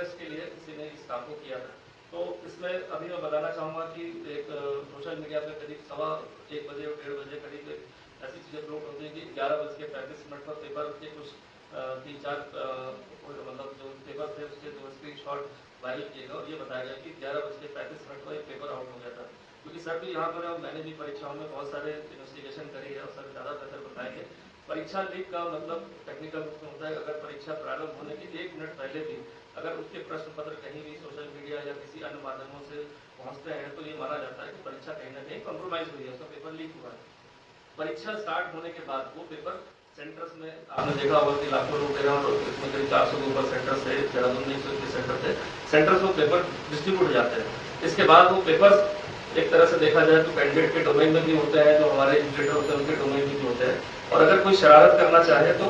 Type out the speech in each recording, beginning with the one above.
Interest के लिए किसी ने इस काम को किया था। तो इसमें अभी मैं बताना चाहूँगा कि एक सोशल मीडिया पे करीब 1:15 बजे और 1:30 बजे करीब ऐसी चीज़ें अपलोड होती है कि 11:35 पर पेपर के कुछ 3-4 मतलब जो पेपर थे उसके जो स्क्रीनशॉट वायरल किए गए और ये बताया गया कि 11:35 पर एक पेपर आउट हो गया था। क्योंकि सर भी यहाँ पर मैंने भी परीक्षाओं में बहुत सारे इन्वेस्टिगेशन करी है और सर ज़्यादा बेहतर बताएंगे। परीक्षा लीक का मतलब टेक्निकल रूप में होता है, अगर परीक्षा प्रारंभ होने के 1 मिनट पहले भी अगर उसके प्रश्न पत्र कहीं भी सोशल मीडिया या किसी अन्य माध्यमों से पहुंचते हैं तो ये माना जाता है कि परीक्षा कहीं ना कहीं कॉम्प्रोमाइज हुई है, उसका पेपर लीक हुआ है। परीक्षा स्टार्ट होने के बाद वो पेपर सेंटर्स में आपने देखा होगा कि लाखों लोग दे रहे हैं और इसमें करीब 400 के ऊपर सेंटर थे, देहरादून में 121 सेंटर थे, सेंटर्स में पेपर डिस्ट्रीब्यूट हो जाते हैं। इसके बाद वो पेपर्स एक तरह से देखा जाए तो कैंडिडेट के डोमेन में भी होते हैं, जो हमारे एजुकेटर होते हैं उनके डोमेन में भी होते हैं। और अगर कोई शरारत करना चाहे तो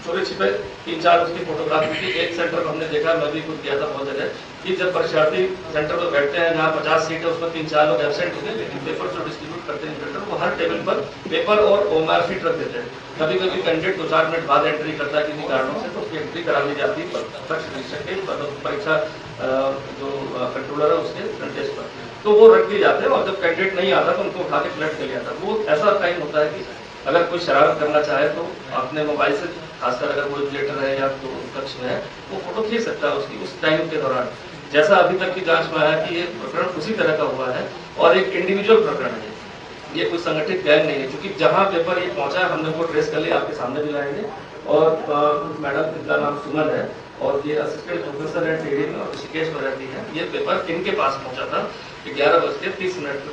चोरी छिपे 3-4 उसकी फोटोग्राफी की। एक सेंटर पर हमने देखा, मैं भी खुद गया था बहुत जगह, कि जब परीक्षार्थी सेंटर पर बैठते हैं जहाँ 50 सीट है उसमें 3-4 लोग एब्सेंट होते हैं, लेकिन पेपर जो डिस्ट्रीब्यूट करते हैं वो हर टेबल पर पेपर और ओएमआर शीट रख देते हैं। कभी कभी कैंडिडेट 2-4 मिनट बाद एंट्री करता है किसी कारणों से, तो उसकी एंट्री करा ली जाती है प्रत्यक्ष निरीक्षक के परीक्षा जो कंट्रोलर है उसके कंटेस्ट पर, तो वो रख दिए जाते हैं। और जब कैंडिडेट नहीं आता तो उनको उठा के फ्लैट कर लिया था। वो ऐसा टाइम होता है कि अगर कोई शरारत करना चाहे तो अपने मोबाइल से, खासकर अगर वो लेटर है या तो कक्ष में है, वो फोटो खींच सकता है उसकी उस टाइम के दौरान। जैसा अभी तक की जांच में आया कि ये प्रकरण उसी तरह का हुआ है और एक इंडिविजुअल प्रकरण है, ये कोई संगठित गैंग नहीं है। क्योंकि जहां पेपर ये पहुंचा है हमने वो ट्रेस कर लिया, आपके सामने भी लाएंगे। और मैडम इनका नाम सुमन है और ये असिस्टेंट प्रोफेसर है टेढ़ी में और ऋषिकेश में रहती है। ये पेपर इनके पास पहुंचा था, 11:30 के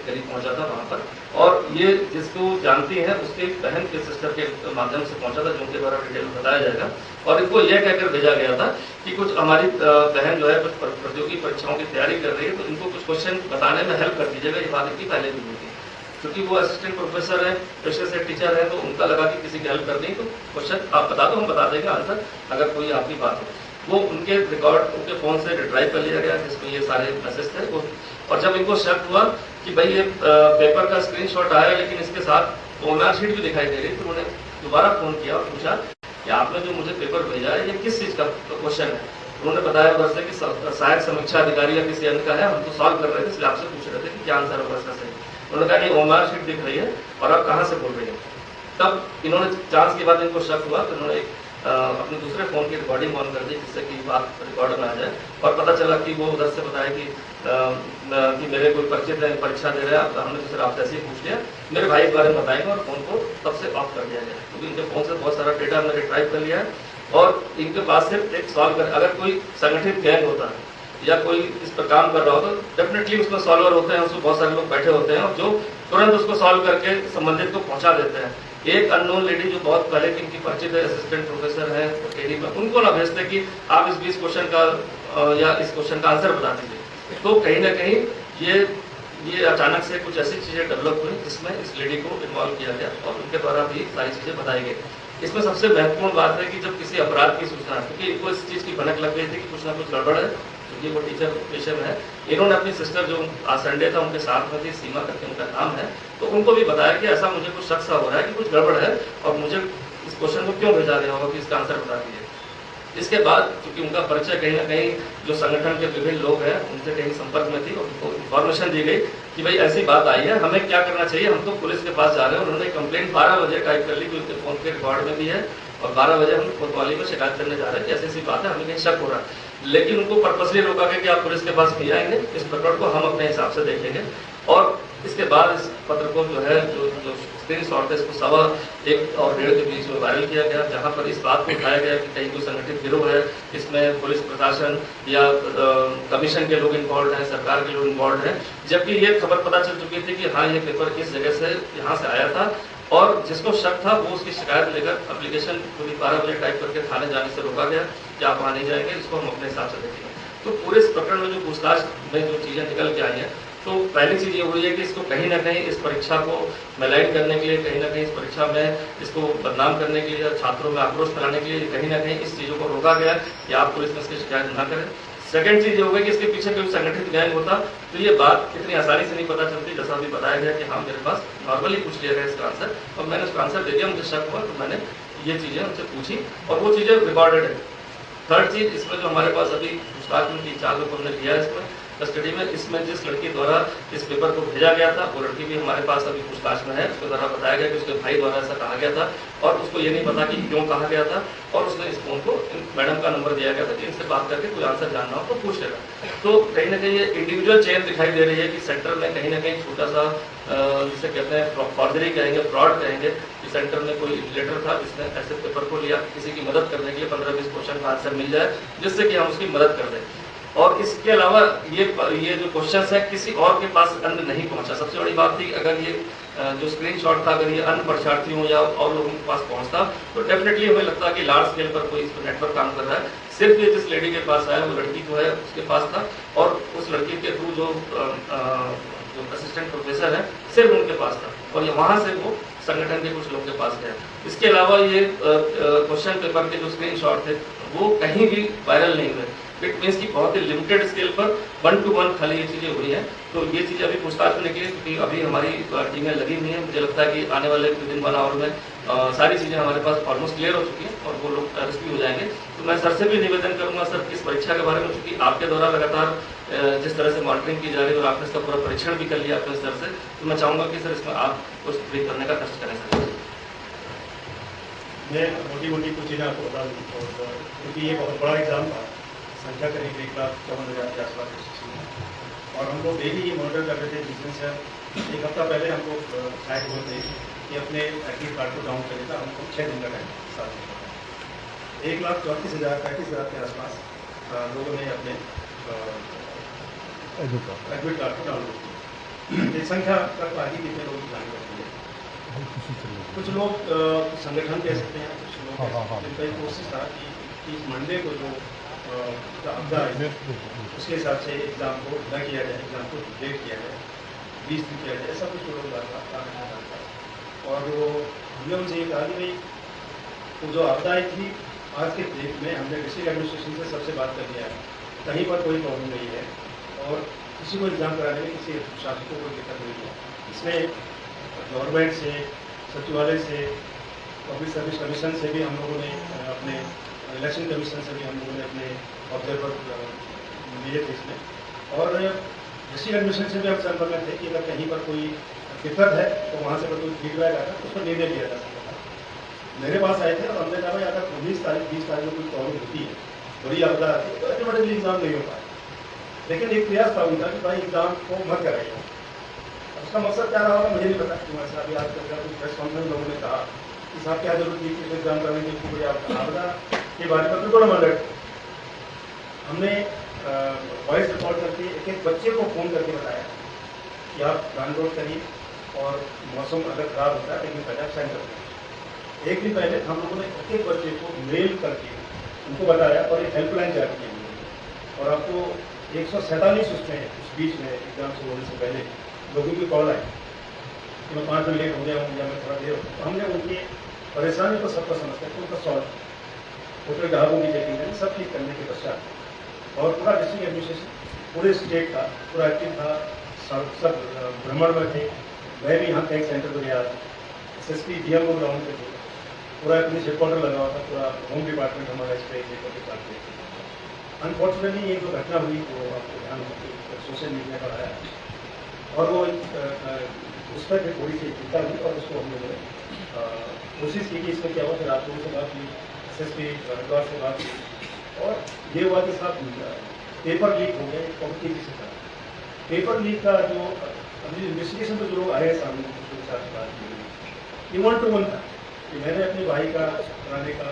करीब पहुंचा था वहां पर। और ये जिसको जानती है उसके बहन के सिस्टर के माध्यम से पहुंचा था, जो उनके द्वारा डिटेल बताया जाएगा। और इनको यह कहकर भेजा गया था कि कुछ हमारी बहन जो है कुछ प्रतियोगी परीक्षाओं की तैयारी कर रही है, तो इनको कुछ क्वेश्चन बताने में हेल्प कर दीजिएगा। ये बात इनकी पहले भी हुई थी, क्योंकि वो असिस्टेंट प्रोफेसर है, पेशे से टीचर है, तो उनका लगा कि किसी की हेल्प कर दी तो क्वेश्चन आप बता दो, हम बता देंगे आंसर अगर कोई आपकी बात हो। वो उनके रिकॉर्ड उनके फोन से रिट्राइव कर लिया गया जिसमें ये सारे मैसेज थे। और जब इनको शक हुआ कि भाई ये पेपर का स्क्रीनशॉट आया लेकिन इसके साथ ओएमआर शीट भी दिखाई दे रही, तो उन्होंने दोबारा फोन किया और पूछा कि आपने जो मुझे पेपर भेजा है ये किस चीज का क्वेश्चन है। उन्होंने बताया उधर से कि सहायक समीक्षा अधिकारी या किसी अन्य का है, हम तो सॉल्व कर रहे थे इसलिए आपसे पूछ रहे थे कि क्या आंसर होगा इसका सही। उन्होंने कहा कि ओएमआर शीट दिख रही है और आप कहाँ से बोल रही हैं। तब इन्होंने जांच के बाद इनको शक हुआ तो इन्होंने अपने दूसरे फोन की रिकॉर्डिंग ऑन कर दी जिससे कि बात रिकॉर्ड में आ जाए। और पता चला कि वो उधर से बताया कि मेरे कोई परिचित है, परीक्षा दे रहे हैं, हमने तो सिर्फ आपसे ऐसे ही पूछ लिया, मेरे भाई के बारे में बताएंगे। और फोन को तब से ऑफ कर दिया गया क्योंकि इनके फोन से बहुत सारा डेटा हमने रिट्राइव कर लिया है। और इनके पास सिर्फ एक सॉल्व कर, अगर कोई संगठित गैंग होता है या कोई इस पर काम कर रहा हो तो डेफिनेटली उसमें सॉल्वर होते हैं, उसमें बहुत सारे लोग बैठे होते हैं और जो तुरंत उसको सॉल्व करके संबंधित को पहुंचा देते हैं। एक अननोन लेडी जो बहुत पहले की इनकी परिचित है, असिस्टेंट प्रोफेसर है टेढ़ी में, उनको ना भेजते कि आप इस 20 क्वेश्चन का या इस क्वेश्चन का आंसर बता दीजिए। तो कहीं ना कहीं ये अचानक से कुछ ऐसी चीजें डेवलप हुई जिसमें इस लेडी को इन्वॉल्व किया गया और उनके द्वारा भी सारी चीजें बताई गई। इसमें सबसे महत्वपूर्ण बात है कि जब किसी अपराध की सूचना, क्योंकि इनको इस चीज की भनक लग गई थी कि कुछ ना कुछ गड़बड़ है, क्योंकि वो टीचर पेशे में है। इन्होंने अपनी सिस्टर जो आज संडे था उनके साथ में थी, सीमा करके उनका नाम है, तो उनको भी बताया कि ऐसा मुझे कुछ शक सा हो रहा है कि कुछ गड़बड़ है और मुझे इस क्वेश्चन को क्यों भेजा गया होगा कि इसका आंसर बता दीजिए। इसके बाद क्योंकि उनका परिचय कहीं ना कहीं जो संगठन के विभिन्न लोग हैं उनसे कहीं संपर्क में थी और उनको इन्फॉर्मेशन दी गई कि भाई ऐसी बात आई है, हमें क्या करना चाहिए, हम तो पुलिस के पास जा रहे हैं। उन्होंने कंप्लेंट 12 बजे टाइप कर ली, उनके फोन के रिकॉर्ड में भी है, और 12 बजे हम कोतवाली को शिकायत करने जा रहे हैं कि ऐसी बात है, हमें कहीं शक हो रहा है। लेकिन उनको पर्पसली रोका गया कि आप पुलिस के पास नहीं आएंगे, इस प्रकरण को हम अपने हिसाब से देखेंगे। और इसके बाद इस पत्र को जो है जो स्क्रीनशॉट है इसको 1:15 और 1:30 के बीच में वायरल किया गया, जहां पर इस बात को उठाया गया कि कहीं कोई संगठित गिरोह है, इसमें पुलिस प्रशासन या कमीशन के लोग इन्वॉल्व हैं, सरकार के लोग इन्वॉल्व हैं। जबकि ये खबर पता चल चुकी थी कि हाँ ये पेपर इस जगह से यहाँ से आया था और जिसको शक था वो उसकी शिकायत लेकर एप्लीकेशन पूरी 12 बजे टाइप करके थाने जाने से रोका गया कि आप वहाँ नहीं जाएंगे, इसको हम अपने हिसाब से देखेंगे। तो पूरे इस प्रकरण में जो पूछताछ में जो चीज़ें निकल के आई हैं, तो पहली चीज़ ये हुई है कि इसको कहीं ना कहीं इस परीक्षा को मैलाइट करने के लिए, कहीं ना कहीं इस परीक्षा में इसको बदनाम करने के लिए, छात्रों में आक्रोश फैलाने के लिए कहीं ना कहीं इस चीज़ों को रोका गया कि आप पुलिस में इसकी शिकायत ना करें। सेकंड चीज ये हो गई कि इसके पीछे कोई संगठित गैंग होता तो ये बात इतनी आसानी से नहीं पता चलती। जैसा अभी बताया गया कि हाँ मेरे पास नॉर्मली पूछ लिया गया इसका आंसर और मैंने उसका आंसर दे दिया, मुझे शक हुआ तो मैंने ये चीज़ें उनसे पूछी और वो चीज़ें रिकॉर्डेड है। थर्ड चीज, इसमें जो हमारे पास अभी पूछताछ में 3-4 लोग हमने लिया है इसमें कस्टडी में, इसमें जिस लड़की द्वारा इस पेपर को भेजा गया था वो लड़की भी हमारे पास अभी पूछताछ में है। उसके द्वारा बताया गया कि उसके भाई द्वारा ऐसा कहा गया था और उसको ये नहीं पता कि क्यों कहा गया था, और उसने इस फोन को मैडम का नंबर दिया गया था कि इनसे बात करके कोई आंसर जानना हो तो पूछ लेगा। तो कहीं ना कहीं ये इंडिविजुअल चेन दिखाई दे रही है कि सेंटर में कहीं ना कहीं छोटा सा जिसे कहते हैं फॉर्जरी कहेंगे, फ्रॉड कहेंगे, कि सेंटर में कोई लेटर था जिसने ऐसे पेपर को लिया किसी की मदद करने के लिए, 15-20 क्वेश्चन का आंसर मिल जाए जिससे कि हम उसकी मदद कर दें। और इसके अलावा ये जो क्वेश्चंस है किसी और के पास अन्य नहीं पहुंचा। सबसे बड़ी बात थी अगर ये जो स्क्रीनशॉट था अगर ये अन्य परीक्षार्थियों या और लोगों के पास पहुंचता तो डेफिनेटली हमें लगता है कि लार्ज स्केल पर कोई इस पर नेटवर्क काम कर रहा है। सिर्फ ये जिस लेडी के पास आया वो लड़की जो है उसके पास था, और उस लड़की के थ्रू जो असिस्टेंट प्रोफेसर है सिर्फ उनके पास था, और वहां से वो संगठन के कुछ लोगों के पास गया। इसके अलावा ये क्वेश्चन पेपर के जो स्क्रीनशॉट थे वो कहीं भी वायरल नहीं हुए। इट मीन्स की बहुत ही लिमिटेड स्केल पर 1-to-1 खाली ये चीज़ें हुई हैं। तो ये चीज़ें अभी पूछताछ में निकली क्योंकि अभी हमारी टीमें लगी हुई हैं। मुझे लगता है कि आने वाले विदिन 1 आवर में सारी चीज़ें हमारे पास ऑलमोस्ट क्लियर हो चुकी हैं और वो लोग अरेस्ट भी हो जाएंगे। तो मैं सर से भी निवेदन करूँगा सर इस परीक्षा के बारे में, चूँकि आपके द्वारा लगातार जिस तरह से मॉनिटरिंग की जा रही है और आपने इसका पूरा परीक्षण भी कर लिया अपने स्तर से, तो मैं चाहूँगा कि सर इसमें आप कुछ ब्रीफ करने का कष्ट करें सर। मैं मोटी कुछ चीज़ें आपको बता दूँ, क्योंकि ये बहुत बड़ा एग्जाम था, संख्या करीब 1,54,000 के आसपास और हम लोग डेली ये मॉनिटर कर रहे थे। जिस दिन से 1 हफ्ता पहले हम लोग शायद बोलते कि अपने एडमिट कार्ड को डाउन करें था, हमको 6 दिन का टाइम 7 दिन का 1,34,000-35,000 के आसपास लोगों ने अपने एडमिट कार्ड को डाउनलोड किया। ये संख्या तक आगे कितने लोग जान करते हैं, कुछ लोग संगठन कह सकते हैं, कुछ लोग जिनका कोशिश था कि मंडे को जो आपदा है उसके हिसाब से एग्ज़ाम को न किया जाए, एग्ज़ाम को डिलेट किया जाए, 20 दिन किया जाए, ऐसा कुछ लोग था। और वो हमने उनसे ये कहा कि भाई वो जो आपदाएँ थी आज के डेट में हमने डिस्ट्रिक्ट एडमिनिस्ट्रेशन से सबसे बात कर लिया है, कहीं पर कोई प्रॉब्लम नहीं है और किसी को एग्ज़ाम कराने में किसी शासक को कोई दिक्कत नहीं है। इसमें गवर्नमेंट से, सचिवालय से, पब्लिक सर्विस कमीशन से भी हम लोगों ने अपने इलेक्शन कमीशन से भी हम लोगों ने अपने ऑब्जर्वर लिए थे इसमें, और डिस्ट्रिक्ट एडमिनिस्ट्रेशन से भी हम संपर्क में थे कि अगर कहीं पर कोई दिक्कत है तो वहाँ से अगर कोई फीडबैक आता तो उस पर निर्णय लिया जा सकता था। मेरे पास आए थे और हमने कहा भाई अगर 19 तारीख 20 तारीख को कोई प्रॉब्लम होती है, बड़ी आपदा आती है, तो ऑटोमेटिकली एग्जाम नहीं हो पाए। लेकिन एक प्रयास था उनका कि भाई एग्जाम को मत कराइए। उसका मकसद क्या रहा होगा मुझे नहीं पता। वैसे अभी आज कुछ प्रेस कॉन्फ्रेंस लोगों ने कहा कि साहब क्या जरूरत थी कि एग्जाम कराने की, बड़ी आपदा के बारे में बिल्कुल अलर्ट। हमने वॉइस रिकॉर्ड करके एक बच्चे को फ़ोन करके बताया कि आप डाउनलोड करिए और मौसम अगर खराब होता है लेकिन पहले आप साइन कर दें। एक दिन पहले हम लोगों ने एक बच्चे को मेल करके उनको बताया और एक हेल्पलाइन जारी की और आपको 147 उसमें उस बीच में एग्जाम से होने से पहले लोगों की कॉल आई कि मैं 5 दिन लेट हो गया हूँ या मैं थोड़ा देर हो। तो हमने उनकी परेशानी को सबका समझ करके उनका सॉल्व होटल ग्राहकों की चेकिंग करें, सब ठीक करने के पश्चात और पूरा डिस्ट्रिक्ट एडमिनिस्ट्रेशन पूरे स्टेट का पूरा एक्टिव था, सब भ्रमण में थे। मैं भी यहाँ टैक्स सेंटर पर गया, SSP DMO ग्राउंड पे थे, पूरा अपने हेडक्वार्टर लगा हुआ था, पूरा होम डिपार्टमेंट हमारा इस पर डिपार्टमेंट। अनफॉर्चुनेटली ये जो घटना हुई वो आपको ध्यान सोशल मीडिया पर आया और वो उस पर भी थोड़ी सी चिंता हुई और उसको हम लोगों ने कोशिश की कि इसमें क्या हुआ। फिर आप लोगों से बात की, SSP हरिद्वार से बात की और ये हुआ कि साहब पेपर लीक हो गया बहुत तेजी से था। पेपर लीक का जो अभी इन्वेस्टिगेशन पर जो लोग आए सामने उनके साथ बात की गई, ये 1-to-1 था कि मैंने अपने भाई का कराने का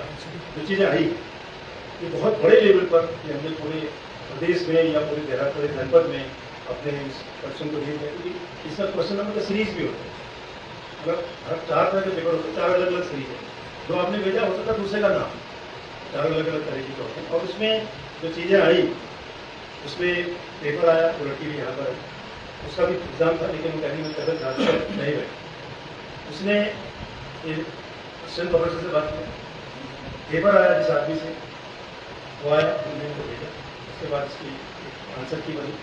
जो चीज़ें आई ये बहुत बड़े लेवल पर कि हमने पूरे प्रदेश में या पूरे देहात पूरे जनपद में अपने इस क्वेश्चन को दिए थे। क्योंकि इसका क्वेश्चन नंबर का सीरीज भी होता है, अगर हर 4 तरह के पेपर होते हैं, 4 अलग अलग सीरीज है, जो आपने भेजा हो सकता है दूसरे का नाम, 4 अलग अलग तरीके के होते हैं। और उसमें जो चीज़ें आई उसमें पेपर आया, वो लड़की भी यहाँ पर है, उसका भी एग्ज़ाम था लेकिन वो कहने में तबियत खराब नहीं हुई। उसने असिस्टेंट प्रोफेसर से बात की, पेपर आया जिस आदमी से वो आया, उन्होंने उनको भेजा, उसके बाद इसकी आंसर की बनी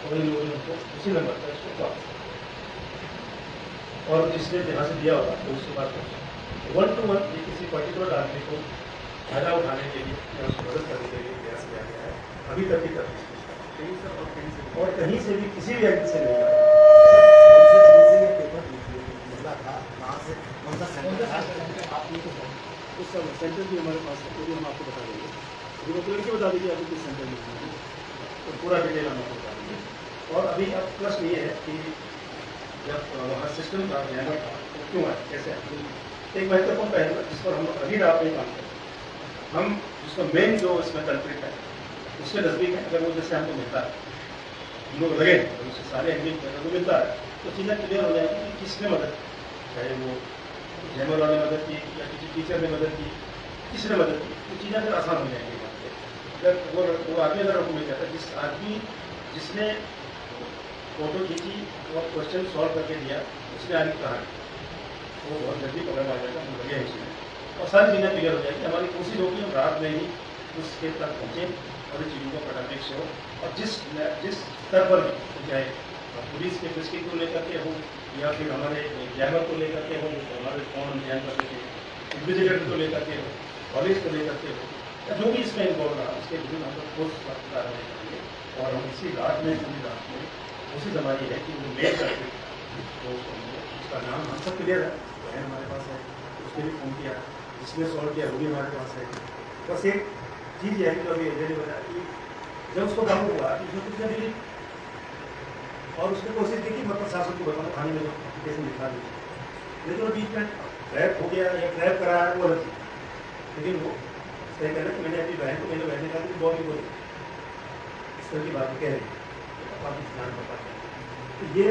और इन लोगों ने उनको उसी नंबर पर उसको वापस और जिसने जहाँ से दिया होगा तो उसके बाद 1-to-1 किसी पर्टिकुलर आदमी को फायदा उठाने के लिए या उसकी मदद करने के लिए प्रयास किया गया है। अभी तक की तफ्तीश और कहीं से भी किसी भी एंगल से नहीं मिला। उस सेंटर भी हमारे पास है, वो भी हम आपको बता देंगे। अभी वो लड़की बता दीजिए आपको किस सेंटर में है, तो पूरा डिटेल हम आपको बता देंगे। और अभी अब प्रश्न ये है कि जब वहाँ सिस्टम का जैमर था तो क्यों आया, कैसे आया? एक महत्वपूर्ण पहलू जिस पर हम अभी रात में काम करते हैं, हम जिसका मेन जो इसमें कल्प्रिट है उसके नज़दीक है, अगर वो जैसे हमको मिलता है, हम लोग लगे उससे सारे एंगल वो मिलता है तो चीज़ें क्लियर हो जाएगी कि किसने मदद, चाहे वो जैमर वाले मदद की या किसी टीचर ने मदद की, किसी ने मदद की, तो चीज़ें फिर आसान हो जाएंगी। अगर वो आदमी अगर हमको मिल जाता है, जिस आदमी जिसने फोटो खींची और क्वेश्चन सॉल्व करके दिया, उसने आगे कहा वो बहुत जल्दी पकड़ आ जाएगा, हम लगे उसमें और सारी चीज़ें क्लियर हो जाएगी। हमारी कोशिश होगी हम रात में ही उस स्टेप तक पहुँचें और चीज़ों को फटाफट से हो, और जिस स्तर पर भी, चाहे पुलिस के इन्वेस्टिगेशन को लेकर के हो या फिर हमारे जैमर को लेकर के हो, हमारे फोन जैम करके हो, इन्विजिलेटर को लेकर के हो, कॉलेज को लेकर के हो, या जो भी इसमें इन्वॉल्व रहा उसके विभिन्न हम लोग ठोस कार्रवाई करेंगे। और हम इसी रात में पूरी रात में कोशिश हमारी है कि वो मेल करके तो उसका नाम हम सब क्लियर है, बहन हमारे पास है, उसने भी फ़ोन किया, जिसने सॉल्व किया वो भी हमारे पास है। बस एक चीज़ यह है कि अभी एजेंट ने बताया कि जब उसको काम हुआ कि उसने कुछ नहीं लिखी और उसने कोशिश की कि मतलब शासन को बताना थाने में एप्लीकेशन लिखा दी, लेकिन बीच में ट्रैप हो गया या ट्रैप कराया वो अलग चीज़, लेकिन वो सही कहना कि मैंने अपनी बहन को मैंने बहन कहा कि बहुत ही बोली इस तरह की बात कह रही पापा की ध्यान पापा तो ये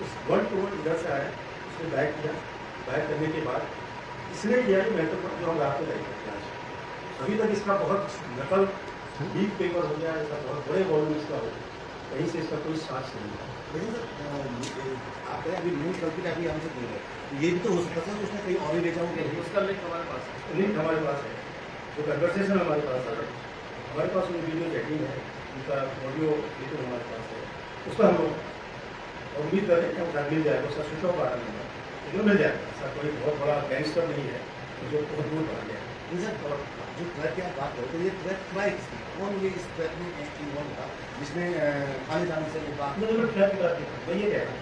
उस वर्ड टू वर्ड इधर से आया, उसने बैक किया, बैक करने के बाद इसलिए किया कि महत्वपूर्ण जो हम रात में नहीं करते आज अभी तक इसका बहुत नकल लीक पेपर हो गया, इसका बहुत बड़े वॉल्यूम इसका हो गया, कहीं से इसका कोई साक्ष नहीं है। लेकिन सर आप अभी न्यूज़ कल्पित अभी हमसे बोल रहे हैं, ये भी तो हो सकता है उसने कहीं और ही भेजा हो, उसका लिंक हमारे पास है। लिंक हमारे पास है, जो कन्वर्सेशन हमारे पास है, हमारे पास उनकी वीडियो चैटिंग है, उनका ऑडियो वीडियो हमारे पास है, उसका हम लोग उम्मीद करें कि उसका मिल जाएगा, उसका स्विच ऑफ आ रहा है लेकिन मिल जाएगा। ऐसा कोई बहुत बड़ा गैंगस्टर नहीं है जो बहुत दूर पड़ा गया है। सर और जो ट्रैक की आप बात करें तो ये ट्रैक ट्राइक कौन ये इस ट्रैक में इन्वॉल्व था जिसने खाली जाने से बात मैंने ट्रैक कर दिया, मैं ये कह रहा हूँ,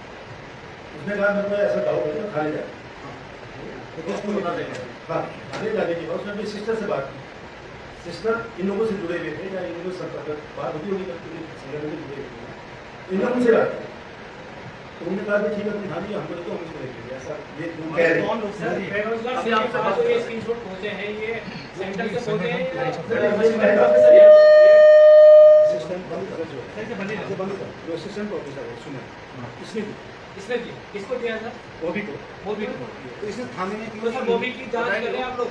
उसने कहा मेरे को ऐसा डाउट है तो खाली जाए, तो किसको बता देंगे? हाँ खाली जाने के बाद उसने अपनी सिस्टर से बात की, सिस्टर इन लोगों से जुड़े हुए थे या इन लोगों से संपर्क बात होती होगी संगठन में जुड़े हुए थे, इन लोगों से बात की तो उन्होंने कहा कि ठीक है हाँ जी हमको तो हम इसको देखेंगे, ऐसा ये कह रहे हैं। सर बेरोजगार से आपके पास जो ये स्क्रीनशॉट पहुंचे हैं ये सेंटर से पहुंचे हैं या असिस्टेंट बंद कर जो कैसे बंद कर जो असिस्टेंट प्रोफेसर है सुने इसने किसने दिया, किसको दिया सर? वो भी को तो इसने थाने में तो सर वो भी की जांच कर रहे हैं आप लोग?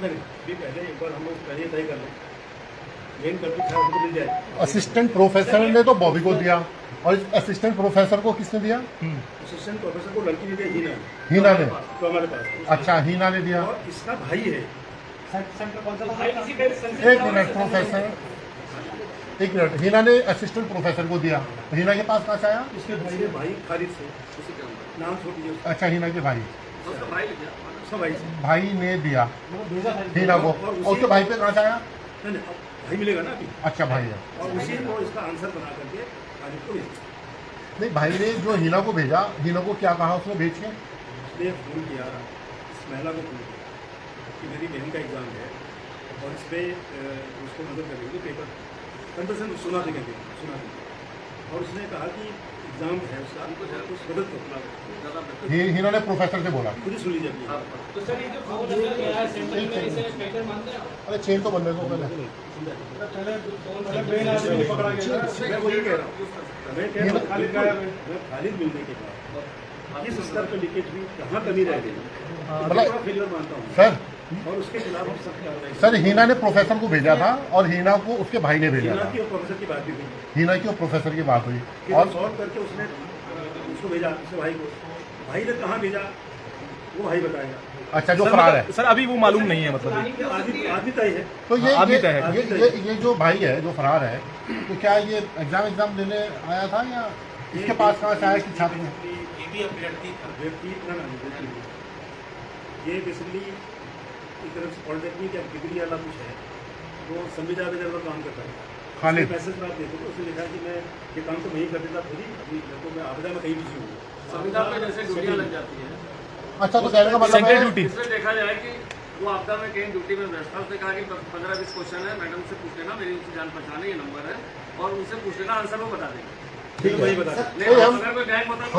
नहीं भी पहले एक बार हम लोग पहले तय कर लें, मेन कल्पित है उनको मिल जाए। असिस्टेंट प्रोफेसर ने तो बॉबी को दिया और असिस्टेंट प्रोफेसर को किसने दिया? असिस्टेंट प्रोफेसर को लड़की ने दिया हीना ने। तो हमारे पास अच्छा हीना ने दिया। और इसका भाई है भाई किसी का एक मिनट प्रोफेसर, एक मिनट, हीना ने असिस्टेंट प्रोफेसर को दिया, हीना के पास कहाँ से आया? इसके भाई ने भाई खालिद से नाम छोड़ दीजिए अच्छा हीना के भाई, उसका भाई से भाई ने दिया हीना को और उसके भाई पे कहाँ से आया? नहीं नहीं, अब भाई मिलेगा ना अभी, अच्छा भाई है। और उसी को इसका आंसर बना करके खालिद को भेज नहीं भाई ने जो हीना को भेजा, हीना को क्या कहा उसने भेज के? इसलिए फ़ोन किया, इस महिला को फ़ोन किया कि मेरी बहन का एग्ज़ाम है और इस पर उसको मदद करेंगे, पेपर 10% सुना देंगे और उसने कहा कि एग्ज़ाम है उसका कुछ मदद करो। हीना ने प्रोफेसर से बोला। खुद ही सुन लीजिए आप। तो सर ये जो फोन नंबर गया है सेंटर में इसे ट्रेकर मानते हैं आप? अरे चेन तो बनने को पहले मैं वही कह रहा हूँ, मैं कह रहा हूँ खालिद मिलने के बाद इस स्तर पर लीकेज भी कहाँ कमी रह गई, मतलब फेलियर मानता हूँ सर, और उसके खिलाफ हम सख्त कार्रवाई सर हीना ने प्रोफेसर को भेजा था और हीना को उसके भाई ने भेजा हीना था। की और प्रोफेसर की बात भी हुई, हीना की और प्रोफेसर की बात हुई फिर और सॉल्व करके उसने उसको भेजा उसके भाई को, भाई ने कहाँ भेजा वो भाई बताएगा। अच्छा जो फरार है सर अभी वो मालूम नहीं है मतलब आदमी तय है। तो आदमी तय है। ये जो भाई है जो फरार है, तो क्या ये एग्जाम देने आया था या इसके पास कहाँ से आया कि छात्र में? ये भी व्यक्ति ना व्यक्ति ये बेसिकली एक तरफ से पॉलिटेक्निक या डिग्री वाला कुछ है, वो संविदा में जब काम करता है खालिद मैसेज में आप देखो तो उसने लिखा कि मैं ये काम तो वहीं कर देता खुद ही, अभी तो मैं आपदा में कहीं बिजी हूँ। संविदा पे जैसे ड्यूटियाँ लग जाती है, अच्छा तो कहने का मतलब सेंट्रल है ड्यूटी इसमें देखा जाए कि वो आपदा में कहीं ड्यूटी में व्यस्त था, उसने कहा कि 15-20 क्वेश्चन है, मैडम से पूछ लेना, मेरी उनसे जान पहचान है, ये नंबर है, और उनसे पूछ लेना, आंसर वो बता देंगे। ठीक वही है। बता दें। नहीं, हम- अगर कोई बैंक होता है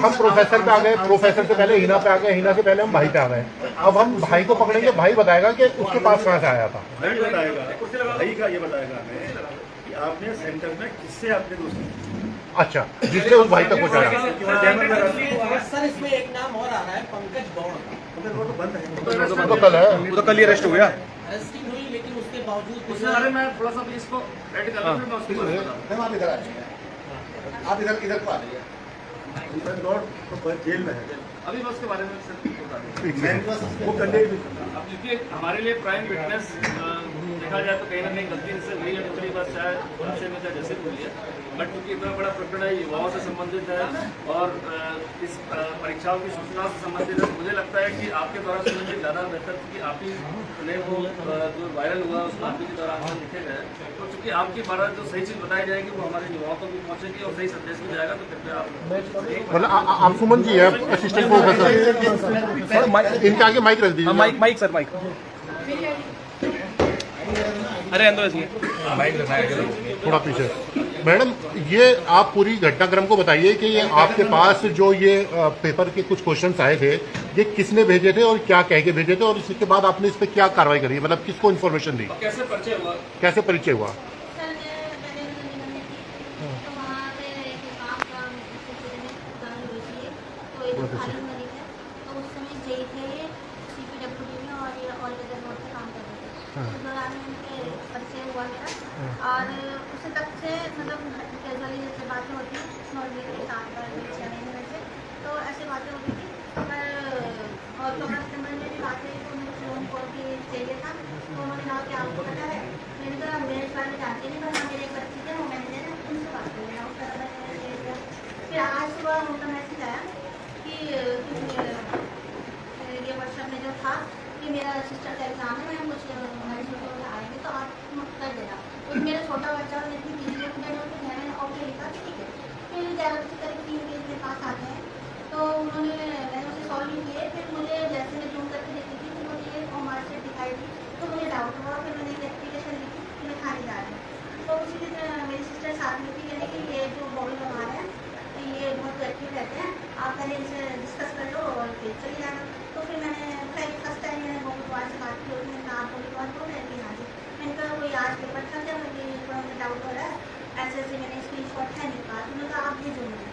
हम प्रोफेसर पे आ गए, प्रोफेसर से पहले हिना पे आ गए, हिना से पहले हम भाई पे आ गए। अब हम भाई को पकड़ेंगे, भाई बताएगा कि उसके पास कहाँ से आया था। भाई बताएगा, भाई का ये बताएगा हमें कि आपने सेंटर में किससे आपने दोस्ती, अच्छा, जिससे उस भाई तक पहुँचाया। सर इसमें एक नाम और आ रहा है, पंकज गौड़ का। मगर वो तो बंद है। वो तो कल है, वो तो कल ही अरेस्ट हो गया। अरेस्टिंग हुई लेकिन उसके बावजूद उसके बारे में थोड़ा सा प्लीज को रेडी कर लो, फिर मैं उसको बताऊंगा। मैम आप इधर आ जाइए, आप इधर को आ जाइए। तो जेल में है अभी मैं उसके बारे में सिर्फ बता दूँ। मैम के पास वो कंडे अब देखिए, हमारे लिए प्राइम विटनेस देखा जाए तो कहीं ना कहीं गलती से हुई है, पिछली बार शायद अच्छे में चाहे जैसे हुई है, बट क्योंकि इतना बड़ा प्रकरण है, युवाओं से संबंधित है और इस परीक्षाओं की सूचना से संबंधित है, मुझे लगता है कि आपके द्वारा सुनने से ज़्यादा बेहतर कि आप ही ने वो जो वायरल हुआ उसको आप ही के द्वारा लिखे गए, तो चूँकि आपकी बारा जो सही चीज़ बताई जाएगी वो हमारे युवाओं तक भी पहुँचेगी और सही संदेश भी जाएगा, तो कृपया आप मतलब आप सुमन जी है, असिस्टेंट प्रोफेसर, इनके आगे माइक रख दीजिए। माइक माइक सर माइक, अरे अंदर ऐसे माइक रखना है थोड़ा पीछे। मैडम, ये आप पूरी घटनाक्रम को बताइए कि ये आपके पास जो ये पेपर के कुछ क्वेश्चंस आए थे, ये किसने भेजे थे और क्या कह के भेजे थे, और इसके बाद आपने इस पर क्या कार्रवाई करी, मतलब किसको इन्फॉर्मेशन दी, कैसे परिचय हुआ? कैसे परिचय हुआ? सर मैंने निगम में थी, तो वहाँ पे एक काम का सिलसिले में गाड़ी हुई थी, तो एक खालिद मलिक है, तो उस समय जेई थे CPWD में और ये ऑल वेदर रोड पे काम कर रहे थे। उस दौरान उनके परिचय हुआ मेरा, और उसी तक से मतलब कैजुअली जैसे बातें होती हैं नॉर्मली के साथ पर से, तो ऐसे बातें होती थी। पर और कमरा नंबर में भी बात हुई, तो मुझे लोन को भी चाहिए था, तो उन्होंने कहा कि आपको पता है, मैंने कहा मेरे इस बारे में जानती नहीं, पर मेरे एक बच्ची थे वो मैनेजर है, उनसे बात कर लेना, उसका नंबर मैंने ले लिया। फिर आज सुबह उनका मैसेज आया कि ये वर्कशॉप में जो था कि मेरा सिस्टर का एग्जाम है, मैं कुछ हमारे छोटे वाले आएंगे तो आप कर देना। तो मेरा छोटा बच्चा और इतनी बिजी हो गया, मैंने ओके लिखा कि ठीक है। फिर 11 बजे करीब 3 बजे मेरे पास आते हैं, तो उन्होंने मैंने उसे सॉल्व नहीं किए, फिर मुझे जैसे मैं जूम करके देखी थी तो मुझे ये मार्कशीट दिखाई थी, तो मुझे डाउट हुआ, फिर मैंने एक एप्लीकेशन लिखी कि मैं खाने जा रही हूँ। तो उसी दिन मेरी सिस्टर साथ में थी, यानी कि ये जो बॉबी बना रहे हैं ये बहुत एक्टिव रहते हैं, आप पहले इनसे डिस्कस कर लो और फिर चली जाना। तो फिर मैंने फर्स्ट टाइम मैंने बॉबी कुमार से बात की, उसने कहा आप बॉबी कुमार बोल रहे हैं कि हाँ जी। मैंने कहा कोई आज पेपर था क्या, मुझे थोड़ा मुझे डाउट हो रहा है, ऐसे ऐसे मैंने स्क्रीनशॉट है निकाल, तो मैंने कहा आप भेजो मुझे,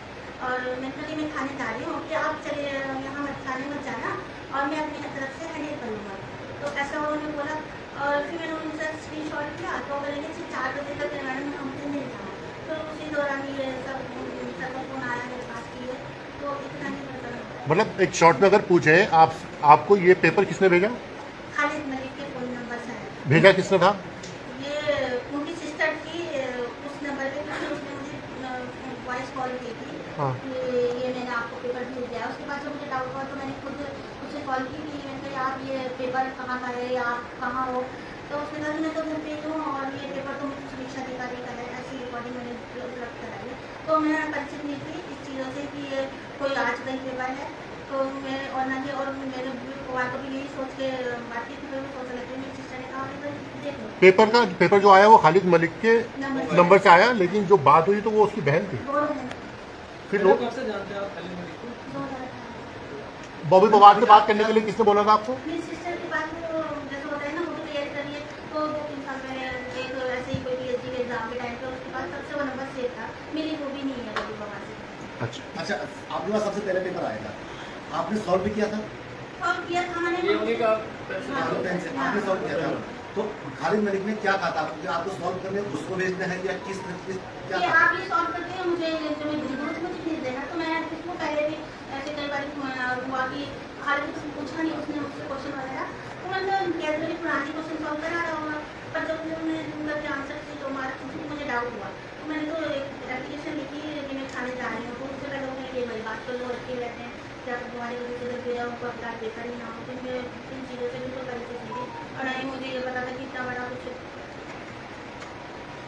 और मैंने कहा कि मैं खाने जा रही हूँ कि आप चले यहाँ मत खाने मत जाना और मैं अपनी तरफ से हैंडल कर लूँगा। तो ऐसा उन्होंने बोला, और फिर मैंने उनसे स्क्रीनशॉट किया, तो अगर इन्हें 4 बजे तक मैडम हमसे मिल जाना, तो उसी दौरान ये सब फोन आया मेरे पास की है, तो इतना नहीं पता। मतलब एक शॉर्ट में अगर पूछे आपको ये पेपर किसने भेजा? खालिद मलिक के फ़ोन नंबर से है। भेजा किसने था? ये उनकी सिस्टर थी, उस नंबर पे क्योंकि उसने मुझे वॉइस कॉल की थी हाँ। कि ये मैंने आपको पेपर भेज दिया। उसके बाद जब मुझे डाउट हुआ तो मैंने खुद उसे कॉल की कि मैंने कहा आप ये पेपर कहाँ का है या आप कहाँ हो, तो उसने कहा मैं तो घर पे हूँ और ये पेपर तो मुझे शिक्षा अधिकारी का है, ऐसी रिकॉर्डिंग मैंने उपलब्ध कराई है। तो मैं परिचित नहीं थी इस चीज़ों से कि ये कोई आज का ही पेपर है, तो मैं और ना और मेरे कुमार को भी यही सोच के बात की थी, फिर मैं सोचने लगी, मेरी सिस्टर ने कहा देख लो पेपर जो आया वो खालिद मलिक के नंबर से आया, लेकिन जो बात हुई तो वो उसकी बहन थी। फिर कब से जानते हैं आप खालिद मलिक को? बॉबी पवार से बात करने के लिए किसने बोला था आपको? मेरी सिस्टर की बात में जैसे होता है ना, वो तैयारी करिए, तो 2-3 साल पहले एक ऐसे ही कोई PhD के एग्जाम के टाइम पे उसके पास सबसे वो नंबर सेव था, मिली वो भी नहीं है बॉबी पवार से। अच्छा, आपके पास सबसे पहले पेपर आया था, आपने सॉल्व भी किया था? और किया था मैंने, ये उन्हीं का आपने सॉल्व किया था, तो खालिद मलिक ने क्या कहा था आपको कि आपको सॉल्व करने उसको भेजना है या किस क्या कि था? आप ये सॉल्व करके मुझे जो मैं भेज मुझे भेज देना। तो मैं इसको पहले भी ऐसे कई बार हुआ कि खालिद से पूछा नहीं उसने मुझसे क्वेश्चन वगैरह, तो मैंने कैजुअली पुरानी क्वेश्चन सॉल्व करा रहा होगा, पर जब उन्होंने मतलब आंसर से जो मार्क्स पूछे मुझे डाउट हुआ, तो मैंने तो एक एप्लीकेशन लिखी कि मैं खाने जा रही हूँ, तो उससे पहले उन्होंने ये वही बात कर लो रखे रहते हैं, क्या तुम्हारी वजह से जब मेरा उनको अपना पेपर ही ना हो, तो मैं इन चीज़ों से बिल्कुल परिचित थी और नहीं मुझे ये पता था कि इतना बड़ा कुछ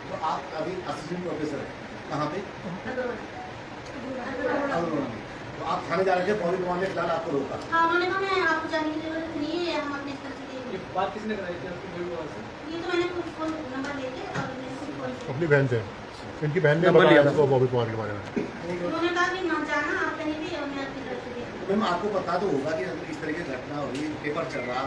तो आप अभी असिस्टेंट प्रोफेसर हैं कहाँ पे? अग्रवाल में। तो आप थाने जा रहे थे, पौरी कुमार ने फिलहाल आपको रोका। हाँ, उन्होंने कहा मैं आपको जाने की जरूरत नहीं है, हम अपने स्तर से ये बात किसने कराई थी आपकी बड़ी बात से? ये तो मैंने खुद फोन नंबर लेके और मैंने खुद फोन किया। अपनी बहन से, इनकी बहन ने नंबर बताया लिया था। उसको बॉबी कुमार के बारे में। उन्होंने कहा कि ना जाना आप कहीं भी और मैं अपनी तरफ से देख तो मैम आपको पता तो होगा कि अगर इस तरीके की घटना हुई, पेपर चल रहा,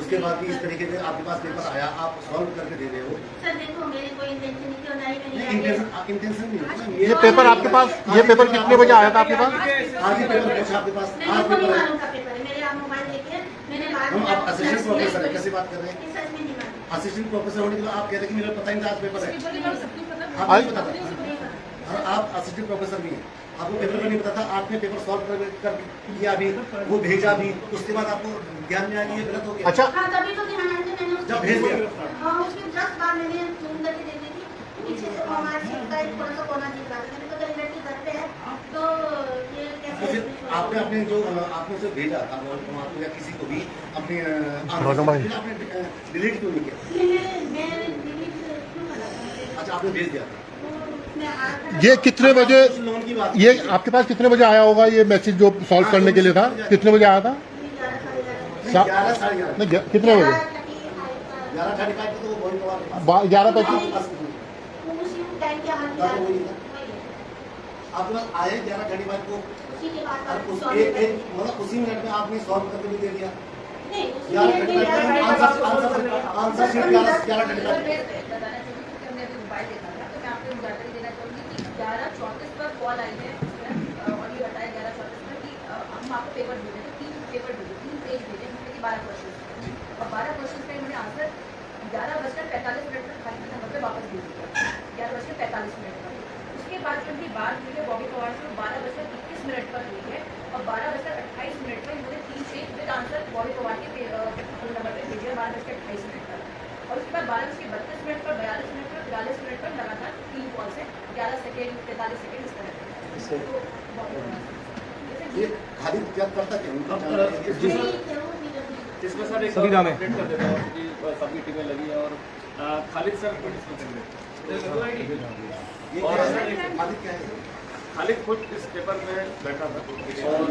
उसके बाद भी इस तरीके से आपके पास पेपर आया, आप सॉल्व करके दे रहे हो। सर देखो मेरी कोई इंटेंशन नहीं थी और ना ही मैंने इंटेंशन नहीं होता ना। ये पेपर आपके पास, ये पेपर कितने बजे आया था आपके पास? आज ही पेपर पहुंचा आपके पास, मेरे आज को नहीं पेपर है। मालूम था पेपर है, मेरे आप मोबाइल देखिए मैंने बाद हम में आप असिस्टेंट प्रोफेसर है, कैसे बात कर रहे हैं? सच में नहीं मालूम। असिस्टेंट प्रोफेसर होने के बाद आप कह रहे हैं कि मुझे पता ही नहीं था आज पेपर है। आपको आज- नहीं पता था? और आप असिस्टेंट प्रोफेसर भी हैं, आपको पेपर का नहीं पता था, आपने पेपर सॉल्व कर दिया भी, वो भेजा भी, उसके बाद आपको ध्यान में आया कि ये गलत हो गया। अच्छा, हाँ तभी तो ध्यान आया था, मैंने जब भेज दिया। हाँ उसके 10 बार मैंने जूम करके देख ली थी, पीछे से हमारे सीट का एक थोड़ा सा कोना दिख रहा था, मैंने तो कहीं लड़की घर पे है तो ये तो कैसे फिर आपने अपने जो आपने उसे भेजा था आपको या किसी को भी अपने भाई। आपने डिलीट क्यों नहीं किया? मैं डिलीट क्यों करा था? अच्छा आपने भेज दिया था। मैं आया था ये कितने बजे, उस लोन की बात ये आपके पास कितने बजे आया होगा ये मैसेज जो सॉल्व करने के लिए था? कितने बजे आया था? 11 11 साढ़े 11 नहीं, कितने बजे? 11:35 को तो वो बॉडी पवार के पास 11:35। उसी टाइम के हाल तब वही था। वही है। आपके पास आए 11:35 को, उसी के बाद और आप उस सॉल्व एक करके- मतलब उसी मिनट में आपने सॉल्व करके भी दे दिया। नहीं उसी 11:35 मिनट में आंसर शीट 11:35 बताना चाहूँगी क्योंकि हमने अभी मोबाइल देखा था, तो मैं आपको जानकारी देना चाहूँगी कि 11:34 पर कॉल आई है और ये बताया 11:34 पर कि हम आपको पेपर भेजे, तो 3 पेपर भेजे, 3 पेज भेजे जिसमें कि 12 क्वेश्चन और 12 क्वेश्चन का इन्होंने आंसर 11:45 पर खाली नंबर पर वापस भेज दिया, 11:45 पर। उसके बाद जो उनकी बात हुई है बॉबी पवार से, वो 12:21 पर हुई है और 12:28 पर इन्होंने 3 page with answer Bobby Pawar के नंबर पर भेजे 12:28 पर। और उसके बाद 12:32 पर, 42 पर, 43 पर लगातार 3 कॉल से 11 सेकेंड 43 सेकेंड इस तरह से। तो ये खालिद क्या करता क्या उनका इसमें सर एक सभी नाम है। अपडेट कर देता हूँ कि सभी टीमें लगी हैं और खालिद सर खुद इसमें ये और क्या सर है? एक खालिद क्या है? खालिद खुद इस पेपर में बैठा था और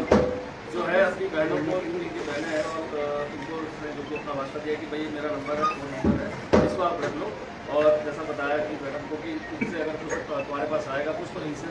जो है अपनी बहनों को, इनकी बहनें हैं और इनको उसने जो अपना वास्ता दिया कि भाई मेरा नंबर है, वो नंबर है, इसको आप रख लो। और जैसा बताया कि मैडम को कि इनसे अगर कुछ तुम्हारे पास आएगा कुछ तो इनसे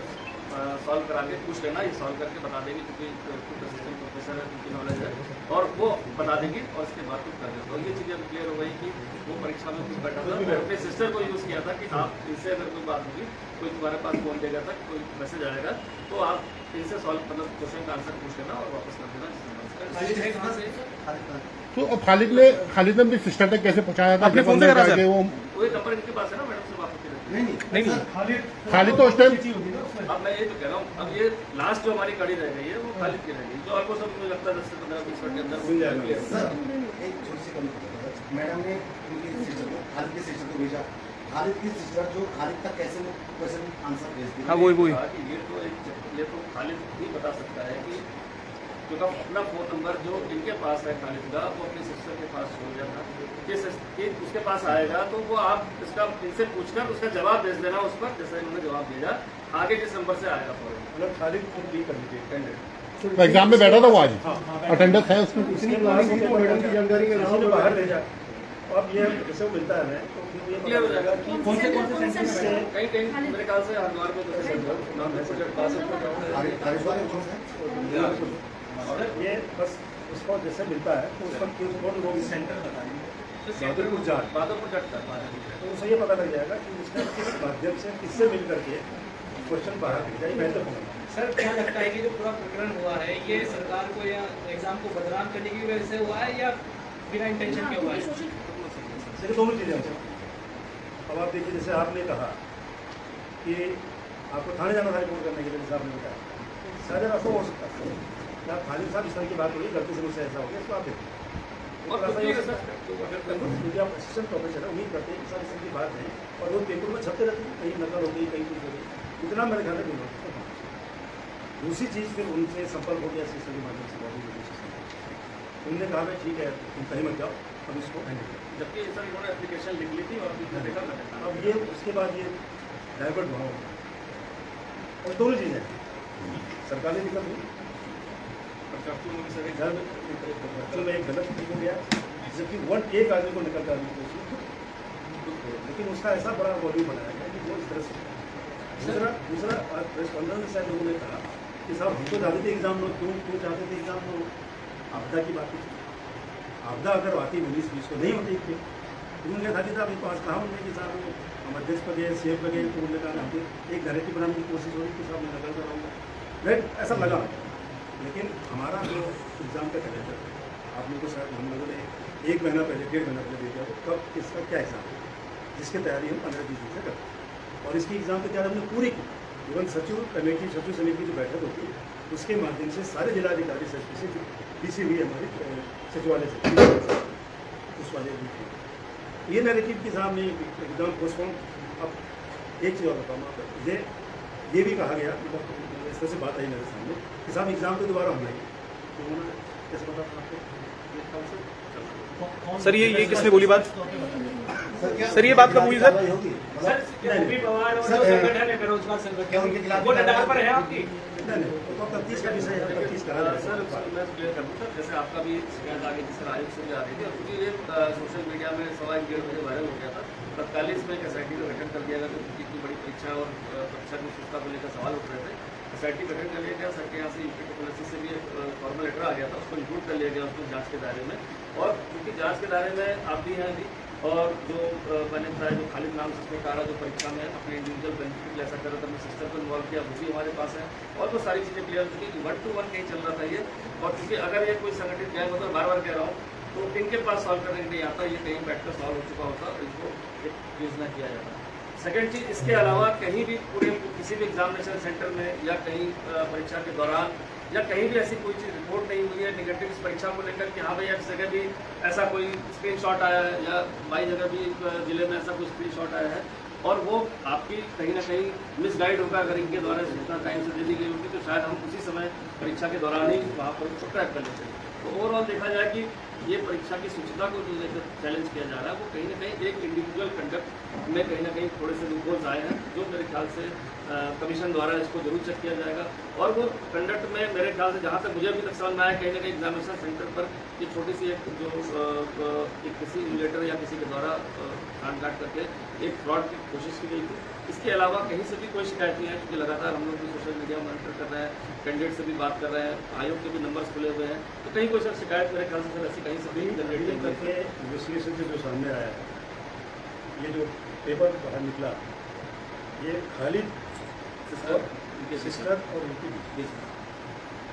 सॉल्व करा के पूछ लेना, ये सॉल्व करके बता देंगे क्योंकि खुद असिस्टेंट प्रोफेसर है, उनकी नॉलेज है और वो बता देंगी और इसके बाद कुछ कर देते। और ये चीज़ें क्लियर हो गई कि वो परीक्षा में कुछ बैठा था और अपने सिस्टर को यूज़ किया था कि आप इनसे अगर कोई बात होगी, कोई तुम्हारे पास फोन देगा था, कोई मैसेज आएगा तो आप इनसे सॉल्व मतलब क्वेश्चन का आंसर पूछ लेना और वापस कर देना जिस नंबर से। खालिद है कहाँ से? खालिद कहाँ से? तो अब खालिद ने अपनी सिस्टर तक कैसे पहुंचाया था? अपने फोन से करा सर? वो वही नंबर इनके पास है ना, मैडम से बात होती रहती है। नहीं नहीं खालिद तो उस टाइम अब मैं ये तो कह रहा हूँ, अब ये लास्ट जो हमारी कड़ी रह गई है वो खालिद की रह गई, जो आपको सब मुझे लगता है 10 से 15-20 मिनट के अंदर मिल जाएगा। clear हो सर जाएगा। एक छोटी सी कमी, मैडम ने उनकी सिस्टर को, खालिद की सिस्टर को भेजा, खालिद की सिस्टर जो खालिद तक कैसे क्वेश्चन आंसर भेजती हाँ वही कहा कि ये तो खालिद ही बता सकता है कि क्योंकि अपना फोन नंबर जो इनके पास है खालिद का, वो अपनी सिस्टर के पास छोड़ जाता कि उसके पास आएगा तो वो आप इसका इनसे पूछकर उसका जवाब भेज देना उस पर, जैसा इन्होंने जवाब भेजा आगे जिस नंबर से आएगा फॉरन। मतलब खालिद खुद भी कर लीजिए कैंडिडेट एग्जाम में बैठा था वो आज, अटेंडेंस है उसमें। इतनी प्लानिंग की मैडम की जानकारी में रहा बाहर भेजा। अब ये जैसे वो मिलता है हमें तो फिर ये पता क्लियर हो जाएगा लगेगा कि कौन से सेंटर से कहीं कहीं मेरे ख्याल से हरिद्वार में दूसरे सेंटर नाम है सर कासिम को हरिद्वार में कौन सा है? ये बस उसको जैसे मिलता है तो उसका क्यूज कोड वो भी सेंटर बताएंगे बहादुरपुर जाट बहादुरपुर जट तो उसे ये पता लग जाएगा कि उसने किस माध्यम से किससे मिल करके क्वेश्चन बाहर भेजा ये महत्वपूर्ण। सर क्या लगता है कि जो पूरा प्रकरण हुआ है ये सरकार को या एग्जाम को बदनाम करने की वजह से हुआ है या बिना इंटेंशन के हुआ है? देखिए दोनों चीज़ें हैं। अब आप देखिए जैसे आपने कहा कि आपको थाने जाना था रिपोर्ट करने के लिए, जैसे आपने बताया शायद ऐसा हो सकता है क्या खालिद साहब इस तरह की बात हुई गलती से मुझसे ऐसा हो गया, इसको आप देखिए क्योंकि आप असिस्टेंट प्रोफेसर है, उम्मीद करते हैं कि सर इस तरह की बात है और वो पेपर में छपते रहते हैं, कहीं नकल हो गई कहीं कुछ हो गई, इतना मेरे ख्याल में दूसरी चीज़ फिर उनसे संपर्क हो गया सिस्टम के माध्यम से बॉडी उन्होंने कहा भाई ठीक है तुम कहीं मत जाओ, अब इसको हैंडल करो। जबकि सर इन्होंने एप्लीकेशन लिख ली थी और अभी देखा मैंने। अब ये उसके बाद ये डाइवर्ट हुआ होगा और दोनों चीज़ें सरकार ने दिक्कत हुई, बच्चों में एक गलत चीज हो गया, जबकि एक आदमी को निकल कर लेकिन उसका ऐसा बड़ा वॉल्यूम बनाया गया कि वो इस तरह से दूसरा प्रेस कॉन्फ्रेंस में लोगों ने कहा कि साहब हम तो चाहते थे एग्जाम लो, क्यों चाहते थे एग्जाम लो, आपदा की बात थी, आपदा अगर आती 19-20 को नहीं होती थी उन्होंने कहा था अभी पास कहा उन्होंने कि साहब हम अध्यक्ष पर गए, सीएम पर गए, तो उन्होंने कहा हम एक नैरेटिव बनाने की कोशिश हो रही कि साहब मैं नकल कर रहा हूँ, राइट, ऐसा लगा। लेकिन हमारा जो एग्ज़ाम का कैलेंडर आप लोगों को शायद हम लोगों ने 1 महीना पहले 1.5 महीना पहले दे दिया, तो कब इसका क्या एग्ज़ाम है जिसकी तैयारी हम 15-20 दिन से करते हैं और इसकी एग्ज़ाम की तैयारी हमने पूरी की। इवन सचिव समिति की जो बैठक होती है उसके माध्यम से सारे जिलाधिकारी से डीसी भी हमारे सचिवालय से उस वाले भी थे। ये नैरेटिव के सामने एग्जाम पोस्टपोन। अब एक चीज़ और बताऊँ, ये भी कहा गया, मतलब इस तरह से बात आई मेरे सामने कि साहब एग्जाम को दोबारा हम लाएंगे, तो उन्होंने कैसे पता था आपको? सर ये किसने बोली बात? सर ये बात कब हुई सर? बेरोजगार संगठन वो डंडा पर है आपकी? नहीं, तो 33 का विषय है, 33 करा जाए। सर मैं क्लियर कर दूँ सर, जैसे आपका भी शिकायत आ गई थी सर, आयोग से भी आ रही थी, और क्योंकि ये सोशल मीडिया में 1:15 बजे वायरल हो गया था, तत्कालीन इसमें एक SIT का गठन कर दिया गया, क्योंकि इतनी बड़ी परीक्षा और परीक्षा की शुद्धता को लेकर सवाल उठ रहे थे। SIT गठन कर लिया गया, सर के यहाँ से यूपी से भी एक फॉर्मल लेटर आ गया था, उसको इंक्लूड कर लिया गया उसको जाँच के दायरे में। और क्योंकि जाँच के दायरे में आप भी हैं अभी, और जो मैंने बताया जो खालिद नाम से कहा जो परीक्षा में अपने इंडिविजुअल बेनिफिट ऐसा कर रहा था, अपने सिस्टर को इन्वॉल्व किया, वो भी हमारे पास है, और वो सारी चीज़ें क्लियर हो चुकी 1-to-1 कहीं चल रहा था ये। और क्योंकि अगर ये कोई संगठित गैंग होता, बार बार कह रहा हूँ, तो इनके पास सॉल्व करने नहीं आता, ये कहीं बैठ कर सॉल्व हो चुका होता, इनको यूज न किया जाता। सेकेंड चीज़, इसके अलावा कहीं भी पूरे किसी भी एग्जामिनेशन सेंटर में या कहीं परीक्षा के दौरान या कहीं भी ऐसी कोई चीज़ रिपोर्ट नहीं हुई है नेगेटिव इस परीक्षा को लेकर कि हाँ भैया इस जगह भी ऐसा कोई स्क्रीनशॉट आया है या बाई जगह भी जिले में ऐसा कोई स्क्रीनशॉट आया है, और वो आपकी कहीं ना कहीं मिसगाइड होगा। अगर इनके द्वारा सूचना टाइम से दे दी गई होगी तो शायद हम उसी समय परीक्षा के दौरान ही वहाँ पर उसको ट्रैक कर लेते हैं। तो ओवरऑल देखा जाए कि ये परीक्षा की शुचिता को जो लेकर चैलेंज किया जा रहा है, वो कहीं ना कहीं एक इंडिविजुअल कंडक्ट में कहीं ना कहीं थोड़े से लूपहोल्स आए हैं, जो मेरे ख्याल से कमीशन द्वारा इसको जरूर चेक किया जाएगा। और वो कंडक्ट में मेरे ख्याल से जहाँ तक मुझे अभी तक समझ में आया, कहीं ना कहीं एग्जामिनेशन सेंटर पर ये छोटी सी एक जो एक किसी इमुलेटर या किसी के द्वारा काट करके एक फ्रॉड की कोशिश की गई थी। इसके अलावा कहीं से भी कोई शिकायत नहीं है, क्योंकि लगातार हम लोग भी सोशल मीडिया मॉनिटर कर रहे हैं, कैंडिडेट से भी बात कर रहे हैं, आयोग के भी नंबर्स खुले हुए हैं, तो कहीं कोई सर शिकायत मेरे ख्याल से सर ऐसी कहीं से भी जनरेट नहीं करके विश्लेषण से जो सामने आया है, ये जो पेपर बाहर निकला, ये खालिद सिस्टर और उनकी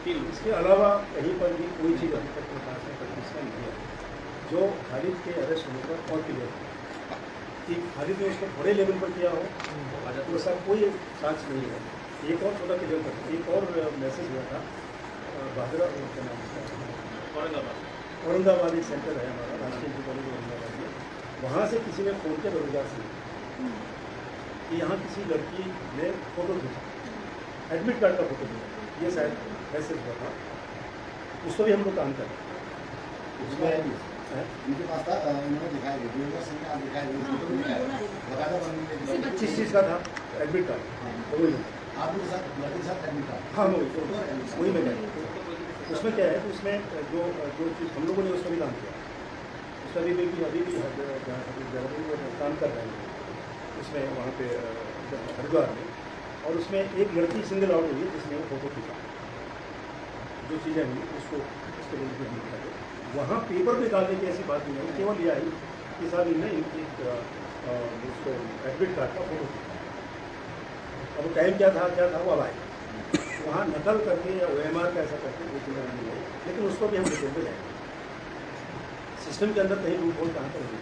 तीन, इसके अलावा कहीं पर भी कोई चीज़ अभी तक प्रकाश में प्रतिष्ठा नहीं है जो खालिद के अरेस्ट होने पर और क्लियर हो कि खालिद ने उसको बड़े लेवल पर किया हो, तो ऐसा कोई साक्ष्य नहीं है। एक और छोटा क्लियर कर, एक और मैसेज हुआ था भादरा के नाम से, औरंगाबाद एक सेंटर है हमारा राष्ट्रीय इंटर कॉलेज औरंगाबाद में, वहाँ से किसी ने फोन किया रोजगार से कि यहाँ किसी लड़की ने फोटो खींचा, एडमिट कार्ड का फोटो खींचा, ये शायद मैसेज हुआ था, उसको भी हम लोग काम कर रहे हैं। उनके पास था, उन्होंने दिखाया किस चीज़ का था? Admit card. आपके साथ एडमिट कार्ड? हाँ वही मैं उसमें क्या है, उसमें जो चीज़ हम लोगों ने उस पर भी काम किया, उस पर अभी भी काम कर रहे हैं उसमें, वहाँ पे हरिद्वार में, और उसमें एक लड़की सिंगल आउट हुई जिसने वो फोटो खींचा, जो चीज़ें हुई उसको उसके लिए वहाँ पेपर में डालने की ऐसी बात नहीं है, केवल यह आई कि साहब इनने उसको एडमिट कार्ड का फोटो खींचा। अब टाइम क्या था वो अब आए वहाँ नकल करके या OMR का ऐसा करके वो चीज़ें नहीं है, लेकिन उसको भी हम डिटेल जाएंगे सिस्टम के अंदर कहीं लूप होल कहाँ पर होगी।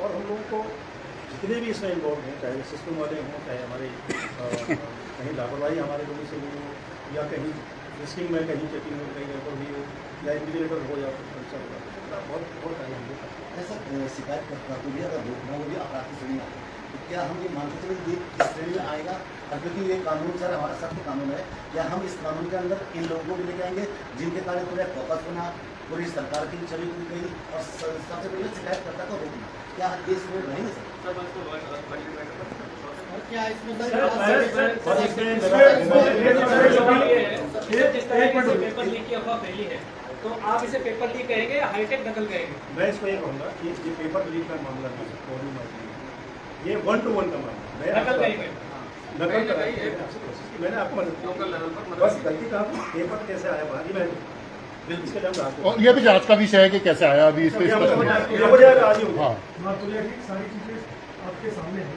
और हम लोगों को जितने भी इसमें इन्वॉल्व हैं, चाहे सिस्टम वाले हों, चाहे हमारे कहीं लापरवाही हमारे लोगों से हुई हो, या कहीं रिस्किंग में कहीं चेकिंग में कहीं गड़बड़ हुई हो, या इन्विजिलेटर हो, या परीक्षा होगा, बहुत टाइम हम लोग ऐसा शिकायत करता तो भी अगर रोकना वो भी अपराध की श्रेणी आता है। तो क्या हम ये मानते चले ये इस श्रेणी में आएगा? और क्योंकि ये कानून सर हमारा सख्त कानून है, क्या हम इस कानून के अंदर इन लोगों को लेके आएंगे जिनके कारण पूरा फोकस बना, पूरी सरकार की छवि खुल गई और सबसे पहले शिकायतकर्ता को रोकना, क्या ये इसमें रहेंगे सर? और क्या इसमें पेपर लीक की अफवाह फैली है, तो आप इसे पेपर लीक कहेंगे या हाईटेक नकल कहेंगे? मैं इसको ये कहूँगा कि ये पेपर लीक का मामला नहीं, ये 1-to-1 का मामला है। नकल कहेंगे? नकल मैंने आपको बस गलती कहा, पेपर कैसे आया बाहर मैं इसके लिए आपको और ये भी जांच का विषय है कि कैसे आया, अभी इस पे हो जाएगा आज ही होगा। हाँ सारी चीजें आपके सामने है।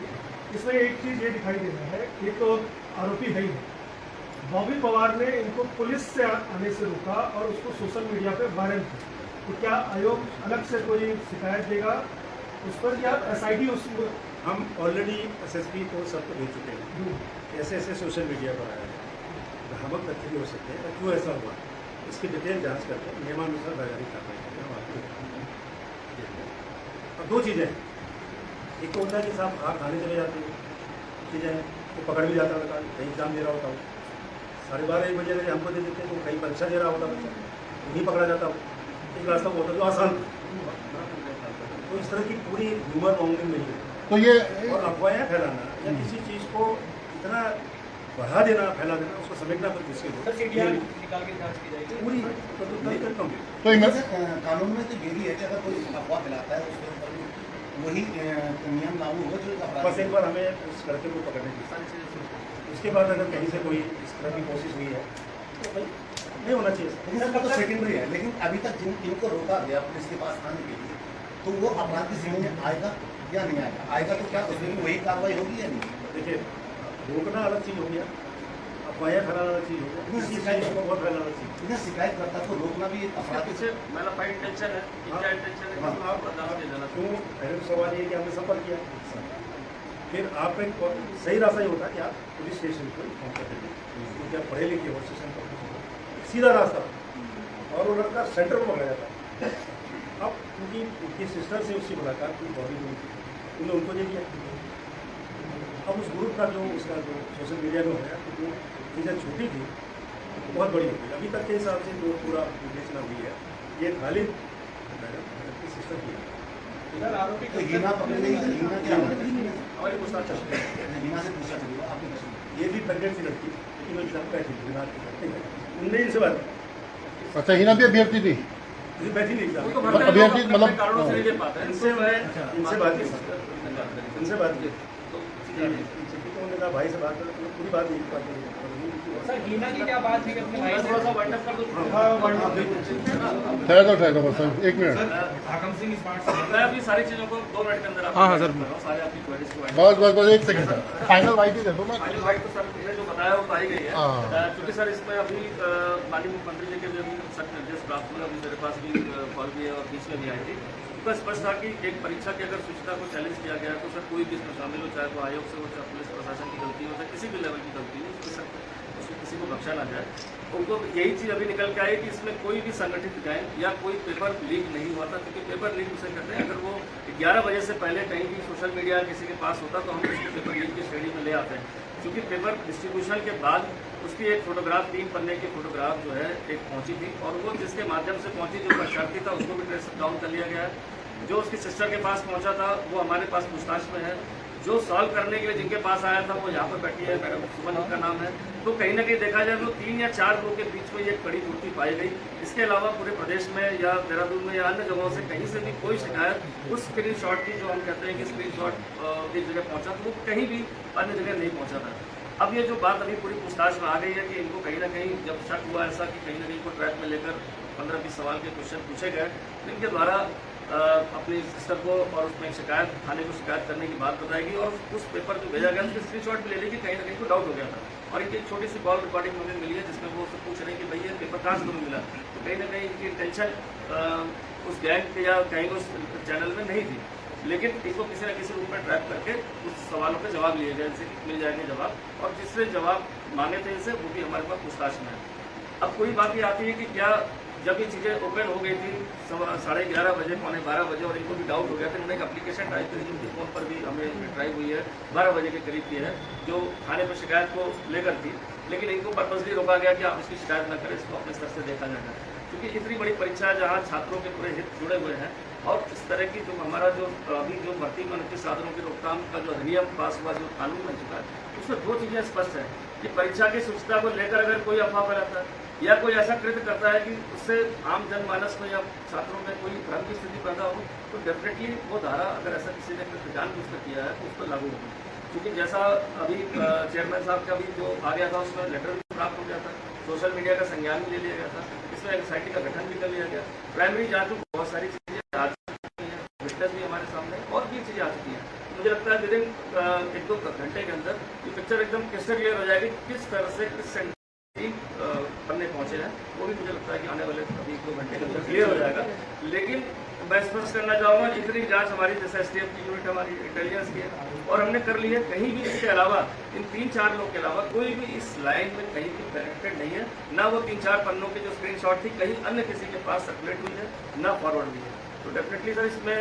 इसमें एक चीज ये दिखाई दे रहा है, एक तो आरोपी है ही है। बॉबी पवार ने इनको पुलिस से आने से रोका और उसको सोशल मीडिया पे वायरल किया, तो क्या आयोग अलग से कोई शिकायत देगा उस पर या SIT उस? हम ऑलरेडी SSP को सबको दे चुके हैं, ऐसे ऐसे सोशल मीडिया पर आया है, भ्रामक तथ्य भी हो सकते हैं, क्यों ऐसा हुआ इसकी डिटेल जांच करके नियमानुसार कार्यवाही कार्रवाई करके हम आपको। अब दो चीज़ें, एक तो होता है कि साहब आप थाने चले जाते हैं, चीज़ें तो पकड़ भी जाता है, कहीं एग्जाम दे रहा होता हो, 12:30-1 बजे अगर हमको दे देते हैं तो कहीं परीक्षा दे रहा होता बच्चा, नहीं पकड़ा जाता हो, एक रास्ता होता जो आसान। तो इस तरह की पूरी ह्यूमर मॉन्गिंग नहीं है, तो ये और अफवाहें फैलाना या किसी चीज़ को इतना बढ़ा देना, फैला देना, उसको समेटना पर मुश्किल हो निकाल के जांच की जाएगी पूरी तो कानून में तो ये भी है कि अगर कोई अफवाह फैलाता है उसके ऊपर वही नियम लागू होगा जो अपराध। बस एक बार हमें उस लड़के को पकड़ने की, उसके बाद अगर कहीं से कोई इस तरह की कोशिश हुई है तो भाई नहीं होना चाहिए। लेकिन सर तो सेकेंडरी है, लेकिन अभी तक जिनको रोका गया पुलिस के पास आने के लिए, तो वो अपराध की श्रेणी में आएगा या नहीं आएगा? आएगा तो क्या उसमें भी वही कार्रवाई होगी या नहीं? देखिए, रोकना अलग चीज़ हो गया, अफवाहें फैलाना अलग चीज़ हो गया, किसी चीज़ को बहुत फैलाना अलग चीज़। बिना शिकायतकर्ता को रोकना भी एक अपराध पीछे मेरा फाइट इंटेंशन है, क्या इंटेंशन है कि आप बता देना। क्यों? पहले सवाल ये कि आपने संपर्क किया, फिर आप एक सही रास्ता ही होता कि आप पुलिस स्टेशन को इन्फॉर्म कर देंगे, क्या पढ़े लिखे हो स्टेशन पर, सीधा रास्ता, और वो लड़का सेंटर को पकड़ा जाता है। अब क्योंकि उनकी सिस्टर से उसकी मुलाकात की, बॉडी हुई थी, उन्होंने उनको दे दिया। अब उस ग्रुप का जो उसका जो सोशल मीडिया में हो गया, तो जो चीज़ें छोटी थी बहुत बड़ी होती है। अभी तक के हिसाब से जो पूरा विवेचना हुई है, ये खाली मैडम की सिस्टर की है। आरोपी तो हीना पकड़ गई, हीना क्या हमारी पूछताछ चल रही है, हीना से पूछा चलिए आपने कैसे? ये भी प्रेगनेंट थी लड़की, लेकिन वो एग्जाम बैठी थी, दिमाग की करते हैं, उनने इनसे बात की, अच्छा हिना भी अभ्यर्थी थी, ये बैठी नहीं वो तो एग्जाम, भरते अभ्यर्थी लोग मतलब अपने कारणों से नहीं ले पाते हैं। इनसे बात की, इनसे बात की, तो उन्होंने कहा भाई से बात करो, तो पूरी बात नहीं बात सर हीना की क्या बात थी अपने भाई से? थोड़ा सा वाइंड अप कर दो। ठहरो बस 1 मिनट, मैं अभी सारी चीजों को 2 मिनट के अंदर हाँ, सर। सारे आपकी क्वेरीज को बस 1 सेकंड सर, फाइनल वाइट ही दे दो ना। फाइनल वाइट तो सर ने जो बताया वो पाई गई है, हाँ। क्योंकि सर इसमें अभी माननीय मुख्यमंत्री जी के जो भी सख्त निर्देश प्राप्त हुए, अभी मेरे पास भी कॉल भी है और बीच में भी आई थी, तो स्पष्ट था कि एक परीक्षा की अगर सूचना को चैलेंज किया गया तो सर कोई भी इसमें शामिल हो, चाहे वो आयोग से हो, चाहे पुलिस प्रशासन की गलती हो, चाहे किसी भी लेवल की गलती हो, उसको किसी को बख्शा ना जाए। उनको यही चीज़ अभी निकल के आई कि इसमें कोई भी संगठित गैंग या कोई पेपर लीक नहीं हुआ था, क्योंकि पेपर लीक उसे कहते हैं अगर वो 11 बजे से पहले कहीं भी सोशल मीडिया किसी के पास होता तो हम उसको पेपर लीक की श्रेणी में ले आते हैं, क्योंकि पेपर डिस्ट्रीब्यूशन के बाद उसकी एक फोटोग्राफ 3 पन्ने की फोटोग्राफ जो है एक पहुंची थी, और वो जिसके माध्यम से पहुंची जो परीक्षार्थी था उसको भी ट्रेस डाउन कर लिया गया है। जो उसकी सिस्टर के पास पहुंचा था वो हमारे पास पूछताछ में है, जो सॉल्व करने के लिए जिनके पास आया था वो यहाँ पर बैठी है, मैडम सुमन का नाम है। तो कहीं ना कहीं देखा जाए तो 3 या 4 लोगों के बीच में ये कड़ी त्रुटि पाई गई। इसके अलावा पूरे प्रदेश में या देहरादून में या अन्य जगहों से कहीं से भी कोई शिकायत उस स्क्रीनशॉट की, जो हम कहते हैं कि स्क्रीनशॉट एक जगह पहुंचा तो वो कहीं भी अन्य जगह नहीं पहुंचा था। अब ये जो बात अभी पूरी पूछताछ में आ गई है कि इनको कहीं ना कहीं जब शक हुआ ऐसा कि कहीं ना कहीं को ट्रैक में लेकर 15-20 सवाल के क्वेश्चन पूछे गए, तो इनके द्वारा अपनी सिस्टर को और उसमें शिकायत थाने को शिकायत करने की बात बताएगी, और उस पेपर जो भेजा गया उसके स्क्रीनशॉट भी ले लेगी, कहीं ना कहीं को डाउट हो गया था। और इनकी एक छोटी सी कॉल रिकॉर्डिंग मुझे मिली है जिसमें वो उससे पूछ रहे हैं कि भाई ये पेपर कहाँ से तुम्हें मिला, तो कहीं ना कहीं इनकी इंटेंशन उस गैंग के या कहीं उस चैनल में नहीं थी, लेकिन इसको किसी न किसी रूप में ट्रैक करके उस सवालों के जवाब लिए गए, इनसे मिल जाएंगे जवाब, और जिससे जवाब मांगे थे इनसे वो भी हमारे पास पूछताछ में है। अब कोई बात ये आती है कि क्या जब ये चीज़ें ओपन हो गई थी 11:30 बजे, 11:45 बजे, और इनको भी डाउट हो गया था, उन्होंने एक एप्लीकेशन टाइप करी जिनके फ़ोन पर भी हमें ट्राई हुई है, 12 बजे के करीब की है, जो थाने पर शिकायत को लेकर थी, लेकिन इनको पर्पसली रोका गया कि आप इसकी शिकायत न करें, इसको अपने स्तर से देखा जाएगा, क्योंकि इतनी बड़ी परीक्षा है जहाँ छात्रों के पूरे हित जुड़े हुए हैं, और इस तरह की जो हमारा जो अभी जो भर्ती में अनुचित साधनों की रोकथाम का जो अधिनियम पास हुआ, जो कानून बन चुका है, उसमें 2 चीज़ें स्पष्ट हैं कि परीक्षा की शुचिता को लेकर अगर कोई अफवाह फैलाता है या कोई ऐसा कृत्य करता है कि उससे आम जनमानस में या छात्रों में कोई भ्रम की स्थिति पैदा हो, तो डेफिनेटली वो धारा, अगर ऐसा किसी ने कृत्य जानबूझकर किया है तो उस पर लागू होगी। क्योंकि जैसा अभी चेयरमैन साहब का भी जो आ गया था, उसमें लेटर भी प्राप्त हो गया था, सोशल मीडिया का संज्ञान भी ले लिया गया था, इसमें एंग्जाइटी का गठन भी कर लिया गया, प्राइमरी जांच में बहुत सारी चीज़ें आ चुकी हैं, विटनेस भी हमारे सामने और भी चीज़ें आ चुकी हैं। मुझे लगता है विदिन 1-2 घंटे के अंदर ये पिक्चर एकदम क्रिस्टल क्लियर हो जाएगी, किस तरह से किस सेंटर पन्ने पहुंचे हैं, वो भी मुझे लगता है कि आने वाले अभी 2 घंटे के अंदर क्लियर हो जाएगा। लेकिन मैं स्पष्ट करना चाहूँगा, इतनी जांच हमारी जैसे STF की यूनिट हमारी इंटेलिजेंस की है और हमने कर ली है, कहीं भी इसके अलावा इन 3-4 लोग के अलावा कोई भी इस लाइन में कहीं भी कनेक्टेड नहीं है, ना वो 3-4 पन्नों के जो स्क्रीनशॉट थी कहीं अन्य किसी के पास सर्कुलेट हुई है, ना फॉरवर्ड हुई है। तो डेफिनेटली सर इसमें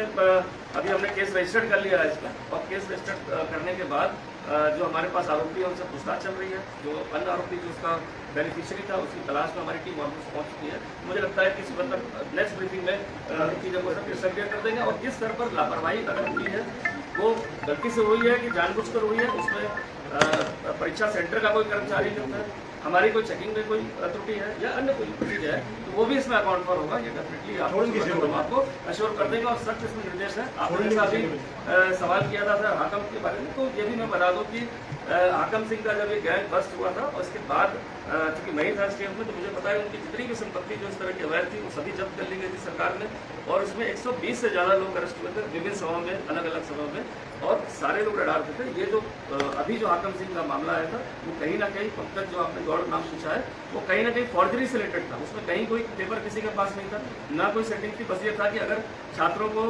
अभी हमने केस रजिस्टर्ड कर लिया है इसका, और केस रजिस्टर्ड करने के बाद जो हमारे पास आरोपी है उनसे पूछताछ चल रही है, जो अन्य आरोपी जो उसका बेनिफिशियरी था उसकी तलाश में हमारी टीम वहाँ पहुँच चुकी है। मुझे लगता है कि इस मतलब नेक्स्ट ब्रीफिंग में चीज़ों को सब क्लियर कर देंगे, और जिस स्तर पर लापरवाही अगर हुई है वो गलती से हुई है कि जानबूझकर हुई है, उसमें परीक्षा सेंटर का कोई कर्मचारी नहीं होता है, हमारी कोई चेकिंग में कोई त्रुटि है या अन्य कोई चीज़ है, तो वो भी इसमें अकाउंट पर होगा। ये डेफिनेटली आपको अश्योर कर देंगे और सख्त इसमें निर्देश है। आपने जैसा अभी सवाल किया था सर हाकम के बारे में, तो ये भी मैं बता दूं कि हाकम सिंह का जब ये गैंग बस्ट हुआ था और इसके बाद चूँकि मैं था स्टेट में, तो मुझे पता है उनकी जितनी भी संपत्ति जो इस तरह की अवैध थी वो सभी जब्त कर ली गई थी सरकार ने, और इसमें 120 से ज़्यादा लोग अरेस्ट हुए थे विभिन्न सभाओं में, अलग अलग सभाओं में, और सारे लोग रडार पे थे। ये जो अभी जो हाकम सिंह का मामला आया था वो कहीं ना कहीं पंकज जो आपने गौड़ नाम पूछा है वो कहीं ना कहीं फॉर्जरी से रिलेटेड था, उसमें कहीं कोई पेपर किसी के पास नहीं था, ना कोई सेटिंग थी, बस ये था कि अगर छात्रों को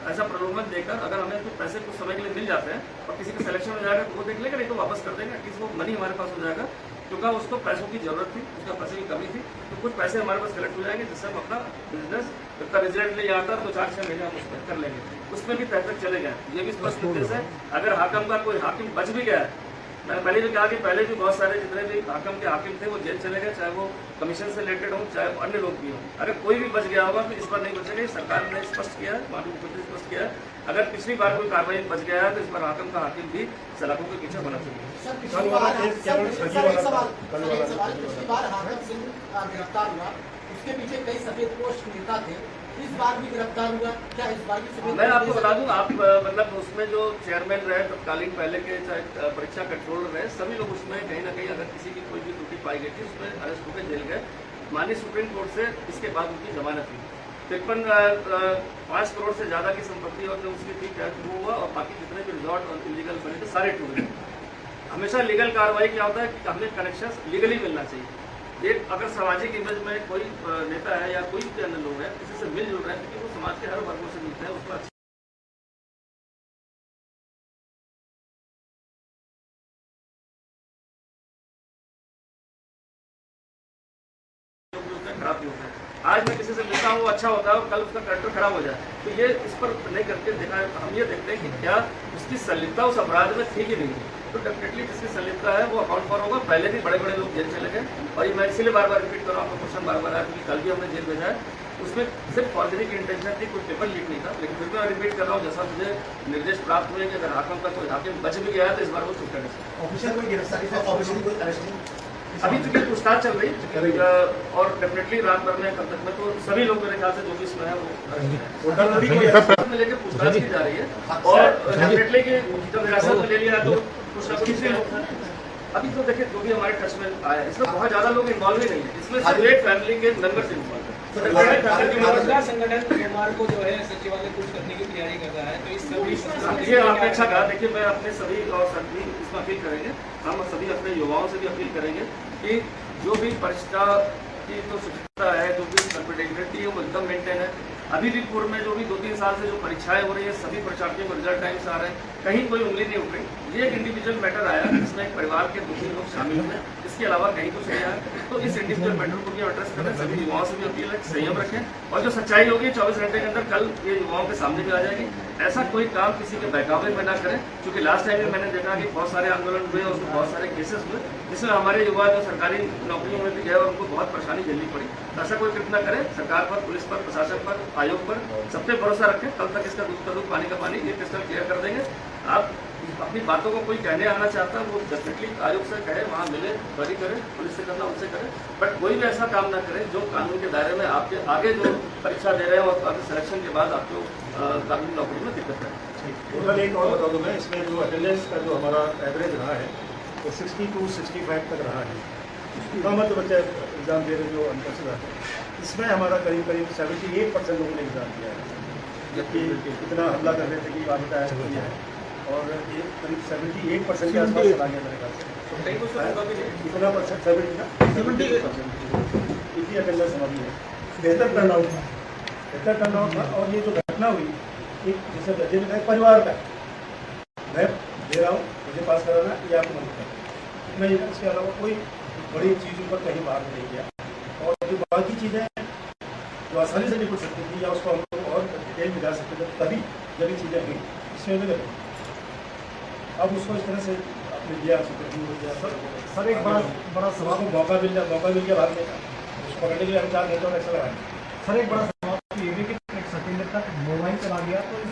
ऐसा प्रलोभन देकर अगर हमें कुछ पैसे कुछ समय के लिए मिल जाते हैं और किसी का सिलेक्शन हो जाएगा तो वो देख लेगा, नहीं तो वापस कर देंगे, एटलीस्ट वो मनी हमारे पास हो जाएगा, क्योंकि उसको पैसों की जरूरत थी, उसका पैसे की कमी थी, तो कुछ पैसे हमारे पास कलेक्ट हो जाएंगे जिससे हम अपना बिजनेस का रिजल्ट ले आता तो 4-6 महीने हम उसमें कर लेंगे, उसमें भी तय तक चले गए। ये भी स्पष्ट निर्देश है। अगर हाकम का कोई हाकिम बच भी गया है, मैंने पहले भी कहा कि पहले भी बहुत सारे जितने भी हाकम के हाकिम थे वो जेल चले गए, चाहे वो कमीशन से रिलेटेड हो चाहे वो अन्य लोग भी हों, अगर कोई भी बच गया होगा तो इस पर नहीं बचेगा। सरकार ने स्पष्ट किया है, माननीय मुख्यमंत्री ने स्पष्ट किया है, अगर पिछली बार कोई कार्रवाई बच गया है तो इस पर हाकम का हाकिम भी सलाखों के पीछे होना चाहिए। पिछली बार हाकम सिंह गिरफ्तार हुआ, उसके पीछे कई सफेद पोस्ट नेता थे, इस बार भी गिरफ्तार हुआ, क्या इस बार भी? मैं आपको बता दूं, आप मतलब उसमें जो चेयरमैन रहे तत्कालीन पहले के चाहे परीक्षा कंट्रोलर रहे, सभी लोग उसमें कहीं ना कहीं अगर किसी की कोई भी त्रुटि पाई गई थी उसमें अरेस्ट होकर जेल गए। माननीय सुप्रीम कोर्ट से इसके बाद उनकी जमानत हुई, 5 करोड़ से ज़्यादा की संपत्ति और जो उसकी थी क्या वो हुआ, और बाकी जितने भी रिजॉर्ट और इलीगल बने थे सारे टूट गए। हमेशा लीगल कार्रवाई क्या होता है कि हमें कनेक्शन लीगली मिलना चाहिए। एक अगर सामाजिक इमेज में कोई नेता है या कोई भी अन्य लोग हैं किसी से मिलजुल रहे हैं, क्योंकि वो समाज के हर वर्गों से मिलते हैं, उस पर खराब भी होता है। आज मैं किसी से मिलता हूँ वो अच्छा होता है और कल उसका कैरेक्टर खराब हो जाए, तो ये इस पर नहीं करके देखा, हम ये देखते हैं कि क्या उसकी संलिप्तता उस अपराध में थी कि नहीं, तो डेफिनेटली जिसकी संलिप्तता है वो अकाउंट पर होगा। पहले भी बड़े बड़े लोग जेल चले गए, और ये मैं इसीलिए बार बार रिपीट कर रहा हूँ, आपका क्वेश्चन बार बार आया क्योंकि कल भी हमने जेल भेजा है, उसमें सिर्फ फॉर्जरी की इंटेंशन थी, कोई पेपर लीक नहीं था। लेकिन फिर भी मैं रिपीट कर रहा हूँ, जैसा मुझे निर्देश प्राप्त हुए कि अगर हाकिम का कोई हाकिम बच भी गया है तो इस बार वो छूट कर अभी चूंकि पूछताछ चल रही और डेफिनेटली रात भर में कल तक में तो सभी लोग मेरे ख्याल से जो भी इसमें है वो में लेकर पूछताछ की जा रही है, और डेफिनेटली कि जब हिरासत में ले लिया तो कुछ ना कुछ लोग अभी तो देखिए जो भी हमारे टच में आया है इसमें बहुत ज्यादा लोग इन्वॉल्व ही नहीं है, इसमें सिर्फ एक फैमिली के मेंबर्स इन्वॉल्व है। संगठन कुमार को जो है सचिवालय कुछ करने की तैयारी कर रहा है, तो इस सभी ये आपने अच्छा कहा। देखिए मैं अपने सभी और सभी इसमें अपील करेंगे, हम सभी अपने युवाओं से भी अपील करेंगे कि जो भी परीक्षा की जो शुचिता है, जो भी कॉन्फिडेंशियलिटी है वो एकदम मेंटेन है। अभी भी पूर्व में जो भी 2-3 साल से जो परीक्षाएं हो रही है, सभी परीक्षार्थियों को रिजल्ट टाइम से आ रहे हैं, कहीं कोई उंगली नहीं उठ रही। ये एक इंडिविजुअल मैटर आया जिसमें एक परिवार के 2-3 लोग शामिल हुए, इसके अलावा कहीं कुछ नहीं आया। तो इस इंडिविजुअल मैटर को भी एड्रेस करें, सभी युवाओं से भी अपील है, संयम रखें और जो सच्चाई होगी 24 घंटे के अंदर कल ये युवाओं के सामने भी आ जाएगी। ऐसा कोई काम किसी के बहकावे में ना करें, क्योंकि लास्ट टाइम में मैंने देखा कि बहुत सारे आंदोलन हुए और उसमें बहुत सारे केसेस हुए जिसमें हमारे युवा जो सरकारी नौकरियों में भी गए और उनको बहुत परेशानी झेलनी पड़ी। तो ऐसा कोई कृत्य न करें। सरकार पर, पुलिस पर, प्रशासन पर, आयोग पर, सब पे भरोसा रखें। कल तक इसका दूध का दूध, पानी का पानी, ये क्रिस्टल क्लियर कर देंगे। आप अपनी बातों को कोई कहने आना चाहता है वो डेफिनेटली आयोग से कहे, वहाँ मिले, क्वेरी करें, पुलिस से करना उनसे करें, बट कोई भी ऐसा काम ना करें जो कानून के दायरे में आपके आगे जो परीक्षा दे रहे हैं और आपके सिलेक्शन के बाद आपको कानूनी नौकरी में दिक्कत है। टोटल एक और बता दूँ मैं, इसमें जो अटेंडेंस का जो हमारा एवरेज रहा है वो 62-65 तक रहा है। कम मत बच्चे एग्ज़ाम दे रहे जो अंतर से रहते हैं, इसमें हमारा करीब 78% लोगों ने एग्ज़ाम दिया है, जबकि कितना हमला कर रहे थे कि आप बताया है, और ये करीब 78% के आसपास चला गया मेरे ख्याल से। कितना परसेंट? 78% इतनी अटेंडेंस हमारी है। बेहतर टर्नआउट था। और ये जो घटना हुई, एक जैसे बच्चे ने कहा परिवार का, मैं दे रहा हूँ, मुझे पास कराना या आपको मदद करना, मैं इसके अलावा कोई बड़ी चीज़ों पर कहीं बात नहीं किया। और जो बाकी चीज़ें जो आसानी से निपट सकती थी या उसको हम लोग और डिटेल में जा सकते थे, तभी जब ये चीज़ें हुई इसमें भी लगे। अब उसको इस तरह से अपने दिया सर एक बड़ा सवाल, मौका मिल गया भागने का, उसको पकड़ने के लिए हम 4 घंटों में ऐसा लगाएंगे। सर एक बड़ा सवाल ये भी कि एक सेकेंड तक मोबाइल चला गया तो इस